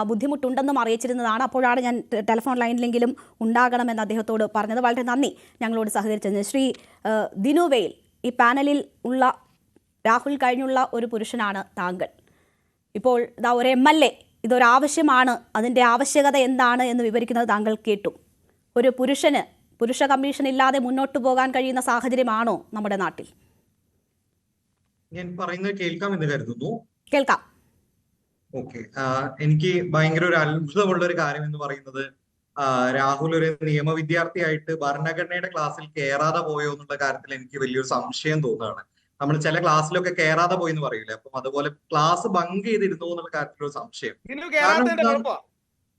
ബുദ്ധിമുട്ടുണ്ടെന്നും അറിയിച്ചിരുന്നതാണ്. അപ്പോഴാണ് ഞാൻ ടെലിഫോൺ ലൈനിലെങ്കിലും ഉണ്ടാകണമെന്ന് അദ്ദേഹത്തോട് പറഞ്ഞത്. വളരെ നന്ദി ഞങ്ങളോട് സഹകരിച്ചതിന്. ശ്രീ ദിനുവേൽ, ഈ പാനലിൽ ഉള്ള രാഹുൽ കഴിഞ്ഞുള്ള ഒരു പുരുഷനാണ് താങ്കൾ. ഇപ്പോൾ ഇതാ ഒരു MLA ഇതൊരാവശ്യമാണ്, അതിൻ്റെ ആവശ്യകത എന്താണ് എന്ന് വിവരിക്കുന്നത് താങ്കൾ കേട്ടു. ഒരു പുരുഷ കമ്മീഷൻ ഇല്ലാതെ മുന്നോട്ട് പോകാൻ കഴിയുന്ന സാഹചര്യമാണോ നമ്മുടെ നാട്ടിൽ? ഞാൻ പറയുന്നത് കേൾക്കാമെന്ന് കരുതുന്നു. കേൾക്കാം. ഓക്കെ. എനിക്ക് ഭയങ്കര ഒരു അത്ഭുതമുള്ള ഒരു കാര്യം എന്ന് പറയുന്നത്, രാഹുൽ ഒരു നിയമ വിദ്യാർത്ഥിയായിട്ട് ഭരണഘടനയുടെ ക്ലാസ്സിൽ കയറാതെ പോയോ എന്നുള്ള കാര്യത്തിൽ എനിക്ക് വലിയൊരു സംശയം തോന്നുകയാണ്. നമ്മൾ ചില ക്ലാസ്സിലൊക്കെ കയറാതെ പോയി എന്ന് പറയൂലേ, അപ്പം അതുപോലെ ക്ലാസ് ബങ്ക് ചെയ്തിരുന്നു എന്നുള്ള കാര്യത്തിൽ ഒരു സംശയം.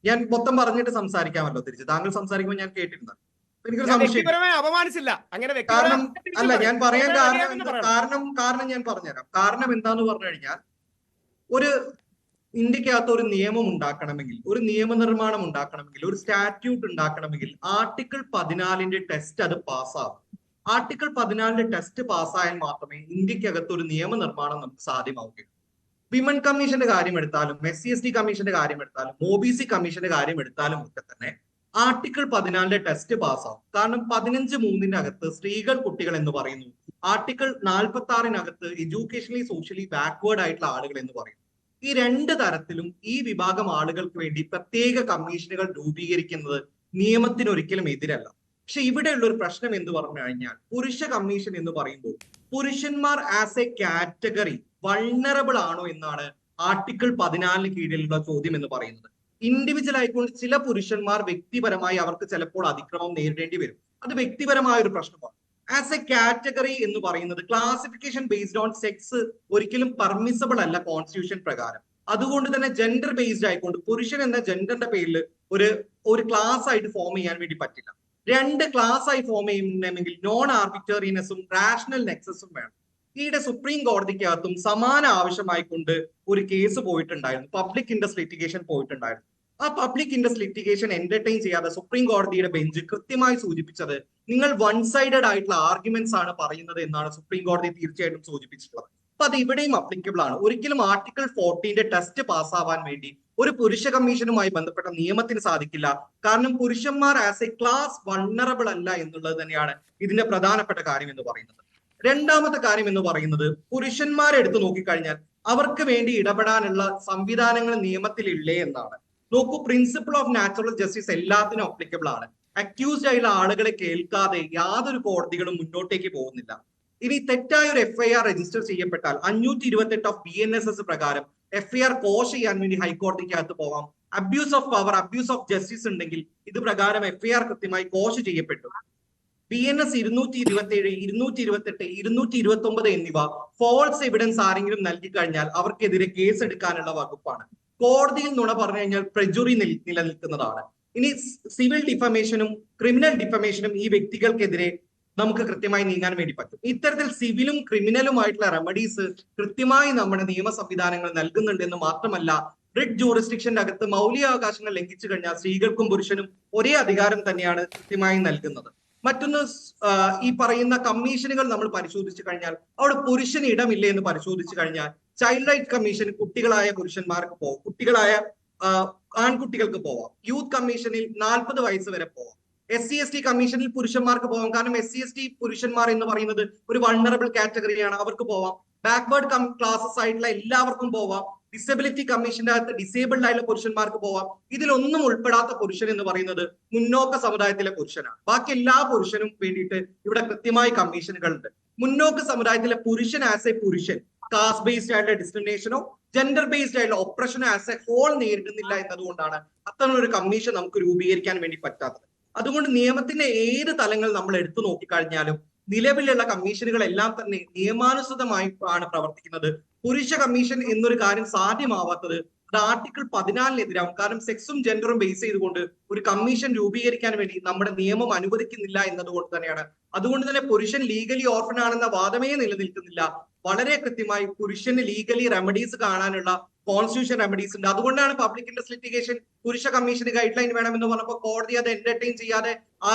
ഞാൻ മൊത്തം പറഞ്ഞിട്ട് സംസാരിക്കാമല്ലോ തിരിച്ച്. താങ്കൾ സംസാരിക്കുമ്പോൾ ഞാൻ കേട്ടിരുന്നത് എനിക്കൊരു സംശയം. കാരണം അല്ല, ഞാൻ പറയാൻ കാരണം ഞാൻ പറഞ്ഞുതരാം. കാരണം എന്താന്ന് പറഞ്ഞു കഴിഞ്ഞാൽ, ഒരു ഇന്ത്യക്കകത്ത് ഒരു നിയമം ഉണ്ടാക്കണമെങ്കിൽ, ഒരു നിയമനിർമ്മാണം ഉണ്ടാക്കണമെങ്കിൽ, ഒരു സ്റ്റാറ്റ്യൂട്ട് ഉണ്ടാക്കണമെങ്കിൽ ആർട്ടിക്കിൾ 14 ടെസ്റ്റ് അത് പാസ്സാകും. ആർട്ടിക്കിൾ 14 ടെസ്റ്റ് പാസ്സായാൽ മാത്രമേ ഇന്ത്യക്കകത്ത് ഒരു നിയമനിർമ്മാണം നമുക്ക് സാധ്യമാവുകയുള്ളൂ. വിമൻ കമ്മീഷന്റെ കാര്യം എടുത്താലും, SC/ST കമ്മീഷന്റെ കാര്യം എടുത്താലും, OBC കമ്മീഷന്റെ കാര്യം എടുത്താലും ഒക്കെ തന്നെ ആർട്ടിക്കിൾ 14 ടെസ്റ്റ് പാസ്സാവും. കാരണം 15(3) അകത്ത് സ്ത്രീകൾ, കുട്ടികൾ എന്ന് പറയുന്നു. ആർട്ടിക്കിൾ 46 എഡ്യൂക്കേഷണലി സോഷ്യലി ബാക്ക്വേർഡ് ആയിട്ടുള്ള ആളുകൾ എന്ന് പറയുന്നു. ഈ രണ്ട് തരത്തിലും ഈ വിഭാഗം ആളുകൾക്ക് വേണ്ടി പ്രത്യേക കമ്മീഷനുകൾ രൂപീകരിക്കുന്നത് നിയമത്തിന് ഒരിക്കലും എതിരല്ല. പക്ഷെ ഇവിടെയുള്ള ഒരു പ്രശ്നം എന്ന് പറഞ്ഞു കഴിഞ്ഞാൽ, പുരുഷ കമ്മീഷൻ എന്ന് പറയുമ്പോൾ പുരുഷന്മാർ ആസ് എ കാറ്റഗറി വൾണറബിൾ ആണോ എന്നാണ് ആർട്ടിക്കിൾ 14 കീഴിലുള്ള ചോദ്യം എന്ന് പറയുന്നത്. ഇൻഡിവിജ്വൽ ആയിക്കൊണ്ട് ചില പുരുഷന്മാർ വ്യക്തിപരമായി അവർക്ക് ചിലപ്പോൾ അതിക്രമം നേരിടേണ്ടി വരും. അത് വ്യക്തിപരമായ ഒരു പ്രശ്നമാണ്. ആസ് എ കാറ്റഗറി എന്ന് പറയുന്നത് ക്ലാസിഫിക്കേഷൻ ബേസ്ഡ് ഓൺ സെക്സ് ഒരിക്കലും പെർമിസിബിൾ അല്ല കോൺസ്റ്റിറ്റ്യൂഷൻ പ്രകാരം. അതുകൊണ്ട് തന്നെ ജെൻഡർ ബേസ്ഡ് ആയിക്കൊണ്ട് പുരുഷൻ എന്ന ജെൻഡറിന്റെ പേരിൽ ഒരു ക്ലാസ് ആയിട്ട് ഫോം ചെയ്യാൻ വേണ്ടി പറ്റില്ല. രണ്ട് ക്ലാസ് ആയി ഫോം ചെയ്യണമെങ്കിൽ നോൺ ആർബിറ്ററിനെസ്സും റാഷണൽ നെക്സസും വേണം. ഈയിടെ സുപ്രീം കോടതിക്കകത്തും സമാന ആവശ്യമായിക്കൊണ്ട് ഒരു കേസ് പോയിട്ടുണ്ടായിരുന്നു, പബ്ലിക് ഇൻട്രസ്റ്റ് ലിറ്റിഗേഷൻ പോയിട്ടുണ്ടായിരുന്നു. ആ പബ്ലിക് ഇൻട്രസ്റ്റ് ലിറ്റിഗേഷൻ എന്റർടൈൻ ചെയ്യാതെ സുപ്രീം കോടതിയുടെ ബെഞ്ച് കൃത്യമായി സൂചിപ്പിച്ചത്, നിങ്ങൾ വൺ സൈഡഡ് ആയിട്ടുള്ള ആർഗ്യുമെന്റ്സ് ആണ് പറയുന്നത് എന്നാണ് സുപ്രീം കോടതി തീർച്ചയായിട്ടും സൂചിപ്പിച്ചിട്ടുള്ളത്. അപ്പൊ അത് ഇവിടെയും അപ്ലിക്കബിൾ ആണ്. ഒരിക്കലും ആർട്ടിക്കിൾ 14 ടെസ്റ്റ് പാസ്സാവാൻ വേണ്ടി ഒരു പുരുഷ കമ്മീഷനുമായി ബന്ധപ്പെട്ട നിയമത്തിന് സാധിക്കില്ല. കാരണം പുരുഷന്മാർ ആസ് എ ക്ലാസ് വൾണറബിൾ അല്ല എന്നുള്ളത് തന്നെയാണ് ഇതിന്റെ പ്രധാനപ്പെട്ട കാര്യം എന്ന് പറയുന്നത്. രണ്ടാമത്തെ കാര്യം എന്ന് പറയുന്നത്, പുരുഷന്മാരെ എടുത്തു നോക്കിക്കഴിഞ്ഞാൽ അവർക്ക് വേണ്ടി ഇടപെടാനുള്ള സംവിധാനങ്ങൾ നിയമത്തിൽ ഇല്ലേ എന്നാണ്. നോക്കൂ, പ്രിൻസിപ്പിൾ ഓഫ് നാച്ചുറൽ ജസ്റ്റിസ് എല്ലാത്തിനും അപ്ലിക്കബിൾ ആണ്. അക്യൂസ്ഡ് ആയിട്ടുള്ള ആളുകളെ കേൾക്കാതെ യാതൊരു കോടതികളും മുന്നോട്ടേക്ക് പോകുന്നില്ല. ഇനി തെറ്റായ ഒരു FIR രജിസ്റ്റർ ചെയ്യപ്പെട്ടാൽ 528 ഓഫ് BNSS പ്രകാരം FIR കോഷ് ചെയ്യാൻ വേണ്ടി ഹൈക്കോടതിക്കകത്ത് പോവാം. Abuse of power, abuse of justice ഉണ്ടെങ്കിൽ ഇത് പ്രകാരം FIR കൃത്യമായി കോഷ് ചെയ്യപ്പെട്ടു. BNS 227, 228, 229 എന്നിവ ഫോൾസ് എവിഡൻസ് ആരെങ്കിലും നൽകി കഴിഞ്ഞാൽ അവർക്കെതിരെ കേസ് എടുക്കാനുള്ള വകുപ്പാണ്. കോടതിയിൽ നുണ പറഞ്ഞു കഴിഞ്ഞാൽ പ്രെജുറി നിലനിൽക്കുന്നതാണ്. ഇനി സിവിൽ ഡിഫമേഷനും ക്രിമിനൽ ഡിഫമേഷനും ഈ വ്യക്തികൾക്കെതിരെ നമുക്ക് കൃത്യമായി നീങ്ങാൻ വേണ്ടി പറ്റും. ഇത്തരത്തിൽ സിവിലും ക്രിമിനലുമായിട്ടുള്ള റെമഡീസ് കൃത്യമായി നമ്മുടെ നിയമ സംവിധാനങ്ങൾ നൽകുന്നുണ്ടെന്ന് മാത്രമല്ല, റിട്ട് ജൂറിസ്ഡിക്ഷന്റെ അകത്ത് മൗലികാവകാശങ്ങൾ ലംഘിച്ചു കഴിഞ്ഞാൽ സ്ത്രീകൾക്കും പുരുഷനും ഒരേ അധികാരം തന്നെയാണ് കൃത്യമായി നൽകുന്നത്. മറ്റൊന്ന്, ഈ പറയുന്ന കമ്മീഷനുകൾ നമ്മൾ പരിശോധിച്ചു കഴിഞ്ഞാൽ അവിടെ പുരുഷന് ഇടമില്ലേ എന്ന് പരിശോധിച്ചു കഴിഞ്ഞാൽ, ചൈൽഡ് റൈറ്റ് കമ്മീഷൻ കുട്ടികളായ പുരുഷന്മാർക്ക് പോവാം, കുട്ടികളായ ആൺകുട്ടികൾക്ക് പോവാം. യൂത്ത് കമ്മീഷനിൽ 40 വയസ്സ് വരെ പോവാം. SC/ST കമ്മീഷനിൽ പുരുഷന്മാർക്ക് പോവാം. കാരണം SC/ST പുരുഷന്മാർ എന്ന് പറയുന്നത് ഒരു വൾണറബിൾ കാറ്റഗറിയാണ്, അവർക്ക് പോവാം. ബാക്ക്വേർഡ് ക്ലാസസ് ആയിട്ടുള്ള എല്ലാവർക്കും പോവാം. ഡിസബിലിറ്റി കമ്മീഷന്റെ അകത്ത് ഡിസേബിൾഡ് ആയിട്ടുള്ള പുരുഷന്മാർക്ക് പോവാം. ഇതിലൊന്നും ഉൾപ്പെടാത്ത പുരുഷൻ എന്ന് പറയുന്നത് മുന്നോക്ക സമുദായത്തിലെ പുരുഷനാണ്. ബാക്കി എല്ലാ പുരുഷനും വേണ്ടിയിട്ട് ഇവിടെ കൃത്യമായി കമ്മീഷനുകൾ ഉണ്ട്. മുന്നോക്ക സമുദായത്തിലെ പുരുഷൻ ആസ് എ പുരുഷൻ കാസ്റ്റ് ബേസ്ഡ് ആയിട്ടുള്ള ഡിസ്ക്രിമിനേഷനോ ജെൻഡർ ബേസ്ഡ് ആയിട്ടുള്ള ഒപ്രഷനോ ആസ് എ ഹോൾ നേരിടുന്നില്ല എന്നതുകൊണ്ടാണ് അത്തരം ഒരു കമ്മീഷൻ നമുക്ക് രൂപീകരിക്കാൻ വേണ്ടി പറ്റാത്തത്. അതുകൊണ്ട് നിയമത്തിന്റെ ഏത് തലങ്ങൾ നമ്മൾ എടുത്തു നോക്കിക്കഴിഞ്ഞാലും നിലവിലുള്ള കമ്മീഷനുകളെല്ലാം തന്നെ നിയമാനുസൃതമായി ആണ് പ്രവർത്തിക്കുന്നത്. പുരുഷ കമ്മീഷൻ എന്നൊരു കാര്യം സാധ്യമാവാത്തത് അത് ആർട്ടിക്കിൾ 14-നെതിരാവും. കാരണം സെക്സും ജെൻഡറും ബേസ് ചെയ്തുകൊണ്ട് ഒരു കമ്മീഷൻ രൂപീകരിക്കാൻ വേണ്ടി നമ്മുടെ നിയമം അനുവദിക്കുന്നില്ല എന്നതുകൊണ്ട് തന്നെയാണ്. അതുകൊണ്ട് തന്നെ പുരുഷൻ ലീഗലി ഓർഫൻ ആണെന്ന വാദമേ നിലനിൽക്കുന്നില്ല. വളരെ കൃത്യമായി പുരുഷന് ലീഗലി റെമഡീസ് കാണാനുള്ള കോൺസ്റ്റിറ്റ്യൂഷൻ റെമഡീസ് ഉണ്ട്. അതുകൊണ്ടാണ് പബ്ലിക് ഇൻട്രസ്റ്റ് ലിറ്റിഗേഷൻ പുരുഷ കമ്മീഷന് ഗൈഡ് ലൈൻ വേണമെന്ന് പറഞ്ഞപ്പോൾ കോടതി അത് എന്റർടൈൻ ചെയ്യാതെ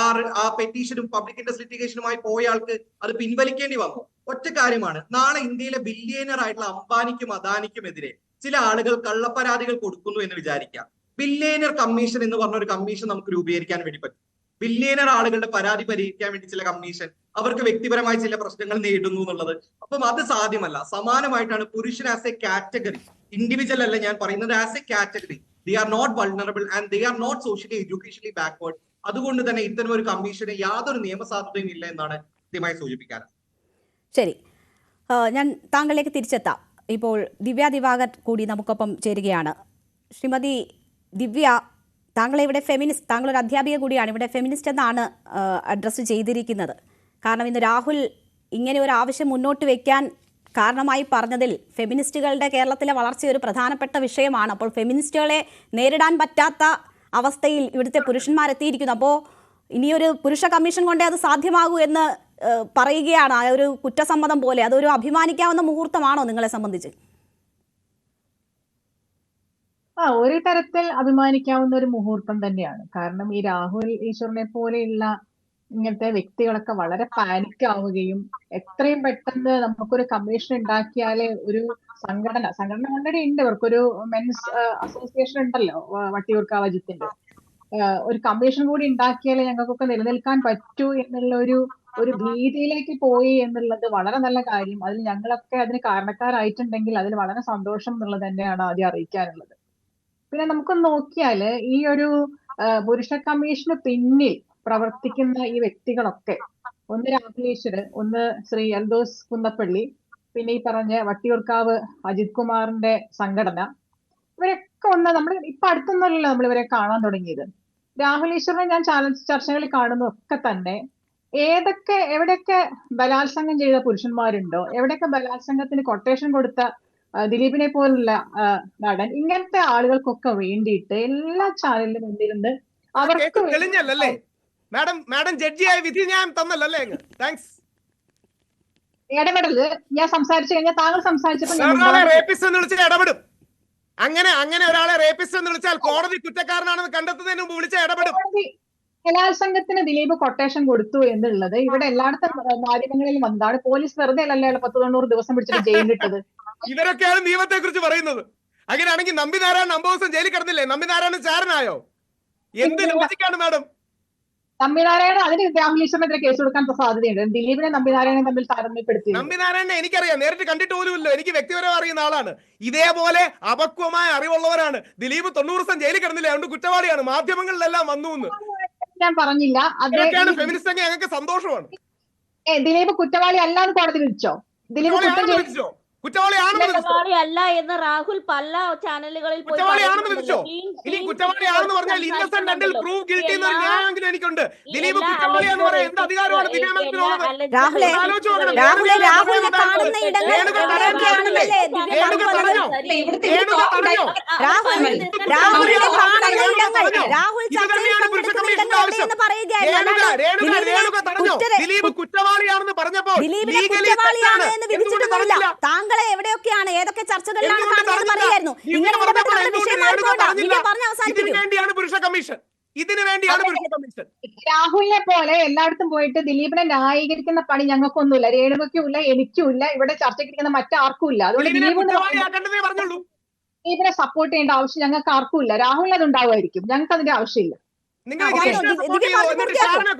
ആ പെറ്റീഷനും പബ്ലിക് ഇൻട്രസ്റ്റ് ലിറ്റിഗേഷനുമായി പോയ ആൾക്ക് അത് പിൻവലിക്കേണ്ടി വന്നു. ഒറ്റ കാര്യമാണ്, നാളെ ഇന്ത്യയിലെ ബില്യണർ ആയിട്ടുള്ള അംബാനിക്കും അദാനിക്കുമെതിരെ ചില ആളുകൾ കള്ളപ്പരാതികൾ കൊടുക്കുന്നു എന്ന് വിചാരിക്കാം. ബില്യണർ കമ്മീഷൻ എന്ന് പറഞ്ഞ ഒരു കമ്മീഷൻ നമുക്ക് രൂപീകരിക്കാൻ വേണ്ടി പറ്റും. ബില്യണർ ആളുകളുടെ പരാതി പരിഹരിക്കാൻ വേണ്ടി ചില കമ്മീഷൻ, അവർക്ക് വ്യക്തിപരമായി ചില പ്രശ്നങ്ങൾ നേരിടുന്നു എന്നുള്ളത്. അപ്പം അത് സാധ്യമല്ല. സമാനമായിട്ടാണ് പുരുഷൻ ആസ് എ കാറ്റഗറി, ഇൻഡിവിജ്വൽ അല്ല ഞാൻ പറയുന്നത്, as a category they are not vulnerable and they are not socially educationally backward. അതുകൊണ്ട് തന്നെ ഇത്തരം ഒരു കമ്മീഷന് യാതൊരു നിയമസാധുതയും ഇല്ല എന്നാണ് കൃത്യമായി സൂചിപ്പിക്കാൻ. ശരി, ഞാൻ താങ്കളിലേക്ക് തിരിച്ചെത്താം. ഇപ്പോൾ ദിവ്യ ദിവാകർ കൂടി നമുക്കൊപ്പം ചേരുകയാണ്. ശ്രീമതി ദിവ്യ, താങ്കളെ ഇവിടെ ഫെമിനിസ്റ്റ്, താങ്കളൊരു അധ്യാപിക കൂടിയാണ്, ഇവിടെ ഫെമിനിസ്റ്റ് എന്നാണ് അഡ്രസ്സ് ചെയ്തിരിക്കുന്നത്. കാരണം ഇന്ന് രാഹുൽ ഇങ്ങനെ ഒരു ആവശ്യം മുന്നോട്ട് വയ്ക്കാൻ കാരണമായി പറഞ്ഞതിൽ ഫെമിനിസ്റ്റുകളുടെ കേരളത്തിലെ വളർച്ച ഒരു പ്രധാനപ്പെട്ട വിഷയമാണ്. അപ്പോൾ ഫെമിനിസ്റ്റുകളെ നേരിടാൻ പറ്റാത്ത അവസ്ഥയിൽ ഇവിടുത്തെ പുരുഷന്മാരെത്തിയിരിക്കുന്നു. അപ്പോൾ ഇനിയൊരു പുരുഷ കമ്മീഷൻ കൊണ്ടേ അത് സാധ്യമാകൂ എന്ന് പറയുകയാണ്. ആ ഒരു കുറ്റസമ്മതം പോലെ അതൊരു അഭിമാനിക്കാവുന്ന മുഹൂർത്തമാണോ നിങ്ങളെ സംബന്ധിച്ച്? ഒരു തരത്തിൽ അഭിമാനിക്കാവുന്ന ഒരു മുഹൂർത്തം തന്നെയാണ്. കാരണം ഈ രാഹുൽ ഈശ്വറിനെ പോലെയുള്ള ഇങ്ങനത്തെ വ്യക്തികളൊക്കെ വളരെ പാനിക് ആവുകയും എത്രയും പെട്ടെന്ന് നമുക്കൊരു കമ്മീഷൻ ഉണ്ടാക്കിയാലേ ഒരു സംഘടന ഓൾറെഡി ഉണ്ട്, ഇവർക്കൊരു മെൻസ് അസോസിയേഷൻ ഉണ്ടല്ലോ വട്ടിയൂർക്കാവ് അജിത്തിന്റെ, ഒരു കമ്മീഷൻ കൂടി ഉണ്ടാക്കിയാലേ ഞങ്ങൾക്കൊക്കെ നിലനിൽക്കാൻ പറ്റൂ എന്നുള്ള ഒരു ഭീതിയിലേക്ക് പോയി എന്നുള്ളത് വളരെ നല്ല കാര്യം. അതിൽ ഞങ്ങളൊക്കെ അതിന് കാരണക്കാരായിട്ടുണ്ടെങ്കിൽ അതിൽ വളരെ സന്തോഷം എന്നുള്ളത് തന്നെയാണ് ആദ്യം അറിയിക്കാനുള്ളത്. പിന്നെ നമുക്ക് നോക്കിയാല് ഈ ഒരു പുരുഷ കമ്മീഷന് പിന്നിൽ പ്രവർത്തിക്കുന്ന ഈ വ്യക്തികളൊക്കെ, ഒന്ന് രാഹുൽ ഈശ്വർ, ഒന്ന് ശ്രീ എൽദോസ് കുന്നപ്പള്ളി, പിന്നെ ഈ പറഞ്ഞ വട്ടിയൂർക്കാവ് അജിത് കുമാറിന്റെ സംഘടന, ഇവരൊക്കെ ഒന്ന് നമ്മൾ ഇപ്പൊ അടുത്തൊന്നുമല്ലല്ലോ നമ്മൾ ഇവരെ കാണാൻ തുടങ്ങിയത്. രാഹുൽ ഈശ്വറിനെ ഞാൻ ചർച്ചകളിൽ കാണുന്നതൊക്കെ തന്നെ എവിടെയൊക്കെ ബലാത്സംഗം ചെയ്ത പുരുഷന്മാരുണ്ടോ, എവിടെയൊക്കെ ബലാത്സംഗത്തിന് കൊട്ടേഷൻ കൊടുത്ത ദിലീപിനെ പോലുള്ള നടൻ, ഇങ്ങനത്തെ ആളുകൾക്കൊക്കെ വേണ്ടിയിട്ട് എല്ലാ ചാനലിലും വന്നിരുന്ന് അവർക്ക് തെളിഞ്ഞല്ലേ മാഡം ജഡ്ജിയായ വിധി ഞാൻ തന്നല്ലേ? താങ്ക്സ്. ഇടപെടല് ഞാൻ സംസാരിച്ചു കഴിഞ്ഞാൽ താങ്കൾ സംസാരിച്ചപ്പോൾ ഇടപെടും. അങ്ങനെ ഒരാളെ റേപ്പിസ്റ്റ് എന്ന് വിളിച്ചാൽ കോടതി കുറ്റക്കാരനാണെന്ന് കണ്ടെത്തുന്നതിന് മുമ്പ് വിളിച്ച ഇടപെടും. ബലാത്സംഗത്തിന് ദിലീപ് കൊട്ടേഷൻ കൊടുത്തു എന്നുള്ളത് ഇവിടെ എല്ലായിടത്തും മാധ്യമങ്ങളിൽ വന്നതാണ്. പോലീസ് വെറുതെ അല്ലല്ലോ 190 ദിവസം പിടിച്ചിട്ട് ജയിലിട്ടത്. ഇവരൊക്കെയാണ് നിയമത്തെ കുറിച്ച് പറയുന്നത്. അങ്ങനെയാണെങ്കിൽ നമ്പിനാരായണൻ 50 ദിവസം ജയിലിൽ കിടന്നില്ലേ? നമ്പിനാരായണൻ ചാരനായോ? എന്ത് ലോജിക്കാണ് മാഡം? നമ്പിനാരായണൻ അതിന് രാഹുൽ ഈശ്വറിനെതിരെ കേസ് കൊടുക്കാൻ സാധ്യതയുണ്ട്. ദിലീപിനെ നമ്പിനാരായണൻ തമ്മിൽ താരതമ്യപ്പെടുത്തി. നമ്പിനാരായണനെ എനിക്കറിയാം, നേരിട്ട് കണ്ടിട്ട് പോലുമില്ലോ. എനിക്ക് വ്യക്തിപരം അറിയുന്ന ആളാണ്. ഇതേപോലെ അപക്വമായ അറിവുള്ളവരാണ്. ദിലീപ് 90 ദിവസം ജയിലിൽ കിടന്നില്ലേ? അതുകൊണ്ട് കുറ്റവാളിയാണ്. മാധ്യമങ്ങളിലെല്ലാം വന്നു എന്ന് ഞാൻ പറഞ്ഞില്ല. അതൊക്കെയാണ് ഫെമിനിസ്റ്റ് എങ്കിൽ ഞങ്ങൾക്ക് സന്തോഷമാണ്. ദിലീപ് കുറ്റവാളി അല്ലാന്ന് കോടതി വിധിച്ചോ? ദിലീപ് കുറ്റവാളി അല്ല എന്ന് രാഹുൽ പല ചാനലുകളിൽ കുറ്റവാളിയാണെന്ന് വിധിച്ചോ? ഇനി കുറ്റവാളിയാണെന്ന് പറഞ്ഞാൽ ഇന്നസെന്റ് അണ്ടിൽ പ്രൂവ് ഗിൽറ്റി എന്നൊരു ന്യായമെങ്കിലും എനിക്കുണ്ട്. ദിലീപ് കുറ്റവാളിയാണെന്ന് പറയാൻ എന്ത് അധികാരമാണ് ദിനേശനുള്ളത്? രാഹുലിനെ കാണുന്ന ഇടങ്ങൾ ദിലീപ് കുറ്റവാളിയാണെന്ന് പറഞ്ഞപ്പോ താങ്കളെ എവിടെയൊക്കെയാണ് ഏതൊക്കെ ചർച്ചകളിലാണ് കാണുന്നത് അറിയായിരുന്നു. ഇങ്ങനെ ഇതിനു വേണ്ടിയാണ് പുരുഷ കമ്മീഷൻ. രാഹുലിനെ പോലെ എല്ലായിടത്തും പോയിട്ട് ദിലീപിനെ ന്യായീകരിക്കുന്ന പണി ഞങ്ങൾക്കൊന്നുമില്ല. രേണുകയ്ക്കും ഇല്ല, എനിക്കും ഇല്ല, ഇവിടെ ചർച്ചയ്ക്കിരിക്കുന്ന മറ്റാർക്കും ഇല്ല. അതുകൊണ്ട് ദിലീപിനെ സപ്പോർട്ട് ചെയ്യേണ്ട ആവശ്യം ഞങ്ങൾക്ക് ആർക്കും ഇല്ല. രാഹുലിന് അത് ഉണ്ടാവുമായിരിക്കും, ഞങ്ങൾക്ക് അതിന്റെ ആവശ്യമില്ല.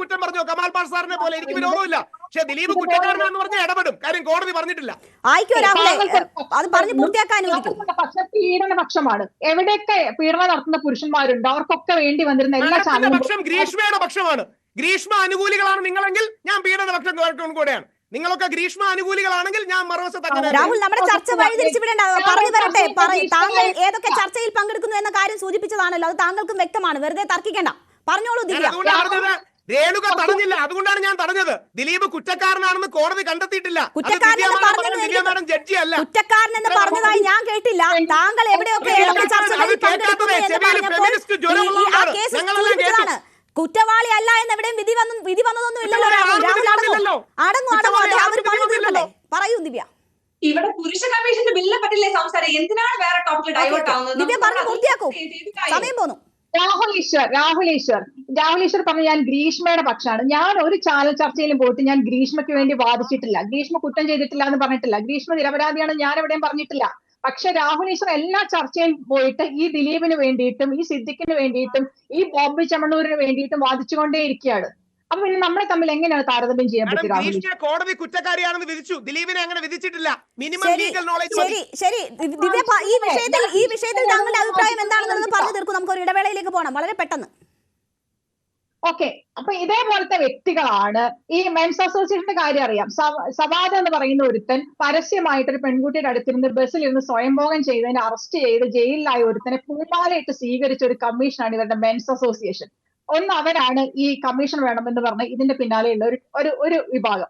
കുറ്റം പറഞ്ഞോ കമാൽ പാഷ സാറിനെ പോലെ? എനിക്ക് വിരോധമില്ല. പക്ഷെ ദിലീപ് കുറ്റക്കാരനാന്ന് പറഞ്ഞാൽ ഇടപെടും. കാര്യം കോടതി പറഞ്ഞിട്ടില്ല. പക്ഷെ പീഡനപക്ഷമാണ്. എവിടെയൊക്കെ പീഡനം നടത്തുന്ന പുരുഷന്മാരുണ്ട് അവർക്കൊക്കെ വേണ്ടി വന്നിരുന്ന എല്ലാ ചാനലും പക്ഷം ഗ്രീഷ്മയുടെ പക്ഷമാണ്. ഗ്രീഷ്മ അനുകൂലികളാണ് നിങ്ങളെങ്കിൽ ഞാൻ പീഡനപക്ഷം കൂടെയാണ്. നിങ്ങളൊക്കെ ഗ്രീഷ്മ അനുകൂലികളാണെങ്കിൽ ഞാൻ മറുവശത്ത്. രാഹുൽ, നമ്മുടെ ചർച്ച വഴിതിരിച്ചു വിടേണ്ട, പറഞ്ഞു വരട്ടെ. താങ്കൾ ഏതൊക്കെ ചർച്ചയിൽ പങ്കെടുക്കുന്നു എന്ന കാര്യം സൂചിപ്പിച്ചതാണല്ലോ, അത് താങ്കൾക്കും വ്യക്തമാണ്. വെറുതെ തർക്കിക്കേണ്ട, പറഞ്ഞോളൂ ഞാൻ ദിവ്യ. അതുകൊണ്ടാണ് പറഞ്ഞത്. രേണുക തടഞ്ഞില്ല, അതുകൊണ്ടാണ് ഞാൻ തടഞ്ഞത്. ദിലീപ് കുറ്റക്കാരനാണെന്ന് കോടതി കണ്ടെത്തിയിട്ടില്ല. അത് കുറ്റക്കാരനെന്ന് ദിവ്യ പറഞ്ഞത് മാഡം, ദിവ്യ മാഡം ജഡ്ജി അല്ല. കുറ്റക്കാരനെന്ന് പറഞ്ഞതായി ഞാൻ കേട്ടില്ല. താങ്കൾ എവിടെയൊക്കെ ഏതൊക്കെ ചർച്ചകളിൽ പങ്കെടുക്കുന്നു എന്ന് പറഞ്ഞപ്പോൾ ആ കേസ് സൂചിപ്പിച്ചതാണ്. കുറ്റവാളി അല്ല എന്ന് എവിടെയും വിധി വന്നതൊന്നും ഇല്ലല്ലോ. രാഹുൽ അടങ്ങും. അവർ പറഞ്ഞു തീർക്കട്ടെ. പറയൂ ദിവ്യ. ഇവിടെ പുരുഷ കമ്മീഷന്റെ ബില്ലിനെ പറ്റില്ലേ സംസാരം? എന്തിനാണ് വേറെ ടോപ്പിൽ ഡൈവേർട്ട് ആവുന്നത്? ദിവ്യ പറഞ്ഞു പൂർത്തിയാക്കൂ, സമയം പോന്നു. രാഹുൽ ഈശ്വർ പറഞ്ഞു ഞാൻ ഗ്രീഷ്മയുടെ പക്ഷാണ്. ഞാൻ ഒരു ചാനൽ ചർച്ചയിലും പോയിട്ട് ഞാൻ ഗ്രീഷ്മയ്ക്ക് വേണ്ടി വാദിച്ചിട്ടില്ല. ഗ്രീഷ്മ കുറ്റം ചെയ്തിട്ടില്ല എന്ന് പറഞ്ഞിട്ടില്ല. ഗ്രീഷ്മ നിരപരാധിയാണ് ഞാൻ എവിടെയും പറഞ്ഞിട്ടില്ല. പക്ഷെ രാഹുൽ ഈശ്വർ എല്ലാ ചർച്ചയിൽ പോയിട്ട് ഈ ദിലീപിന് വേണ്ടിയിട്ടും ഈ സിദ്ദിഖിന് വേണ്ടിയിട്ടും ഈ ബോബി ചെമ്മണ്ണൂരിന് വേണ്ടിയിട്ടും വാദിച്ചുകൊണ്ടേയിരിക്കുകയാണ്. അപ്പൊ പിന്നെ നമ്മളെ തമ്മിൽ എങ്ങനെയാണ് താരതമ്യം ചെയ്യാൻ പറ്റുക? ഗ്രീഷ്മയെ കോടതി കുറ്റക്കാരിയാണെന്ന് വിധിച്ചു, ദിലീപിനെ അങ്ങനെ വിധിച്ചിട്ടില്ല. Minimum legal knowledge. ശരി ദിവ്യ, ഈ വിഷയത്തിൽ താങ്കളുടെ അഭിപ്രായം എന്താണെന്നുള്ളത് പറഞ്ഞു തീർക്കും. നമുക്ക് ഒരു ഇടവേളയിലേക്ക് പോകണം വളരെ പെട്ടെന്ന്. ഓക്കെ, അപ്പൊ ഇതേപോലത്തെ വ്യക്തികളാണ്. ഈ മെൻസ് അസോസിയേഷന്റെ കാര്യം അറിയാം. സവാദ് എന്ന് പറയുന്ന ഒരുത്തൻ പരസ്യമായിട്ട് ഒരു പെൺകുട്ടിയുടെ അടുത്തിരുന്ന് ബസ്സിലിരുന്ന് സ്വയംഭോഗം ചെയ്തതിന് അറസ്റ്റ് ചെയ്ത് ജയിലിലായ ഒരുത്തനെ പൂമാലയിട്ട് സ്വീകരിച്ച ഒരു കമ്മീഷനാണ് ഇവരുടെ മെൻസ് അസോസിയേഷൻ. ഒന്ന് അവരാണ് ഈ കമ്മീഷൻ വേണമെന്ന് പറഞ്ഞ് ഇതിന്റെ പിന്നാലെയുള്ള ഒരു വിഭാഗം.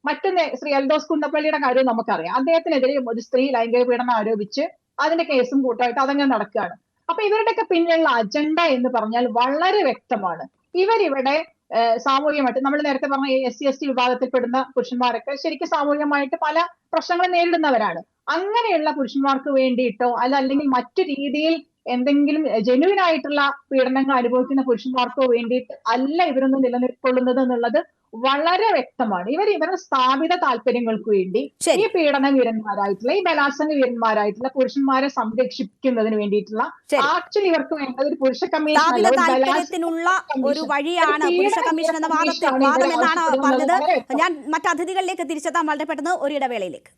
മറ്റൊന്ന് ശ്രീ എൽദോസ് കുന്നപ്പള്ളിയുടെ കാര്യം നമുക്കറിയാം. അദ്ദേഹത്തിനെതിരെ ഒരു സ്ത്രീ ലൈംഗിക പീഡനം ആരോപിച്ച് അതിന്റെ കേസും കൂട്ടായിട്ട് അതങ്ങനെ നടക്കുകയാണ്. അപ്പൊ ഇവരുടെയൊക്കെ പിന്നിലുള്ള അജണ്ട എന്ന് പറഞ്ഞാൽ വളരെ വ്യക്തമാണ്. ഇവരിവിടെ സാമൂഹികമായിട്ട് നമ്മൾ നേരത്തെ പറഞ്ഞ SC/ST വിഭാഗത്തിൽപ്പെടുന്ന പുരുഷന്മാരൊക്കെ ശരിക്കും സാമൂഹികമായിട്ട് പല പ്രശ്നങ്ങളും നേരിടുന്നവരാണ്. അങ്ങനെയുള്ള പുരുഷന്മാർക്ക് വേണ്ടിയിട്ടോ അല്ലെങ്കിൽ മറ്റു രീതിയിൽ എന്തെങ്കിലും ജെന്യുവിൻ ആയിട്ടുള്ള പീഡനങ്ങൾ അനുഭവിക്കുന്ന പുരുഷന്മാർക്കോ വേണ്ടിയിട്ട് അല്ല ഇവരൊന്നും നിലനിൽക്കൊള്ളുന്നത് എന്നുള്ളത് വളരെ വ്യക്തമാണ്. ഇവരുടെ സ്ഥാപിത താല്പര്യങ്ങൾക്ക് വേണ്ടി ഈ പീഡന വീരന്മാരായിട്ടുള്ള ഈ ബലാത്സംഗ വീരന്മാരായിട്ടുള്ള പുരുഷന്മാരെ സംരക്ഷിക്കുന്നതിന് വേണ്ടിയിട്ടുള്ള ആക്ച്വലി ഇവർക്ക് വേണ്ടത് ഒരു പുരുഷ കമ്മീഷൻ ഒരു വഴിയാണ് പുരുഷ കമ്മീഷൻ എന്ന വാദം എന്നാണ് പറഞ്ഞത്. ഞാൻ മറ്റ് അതിഥികളിലേക്ക് തിരിച്ചെത്താൻ വളരെ പെട്ടെന്ന് ഒരു ഇടവേളയിലേക്ക്.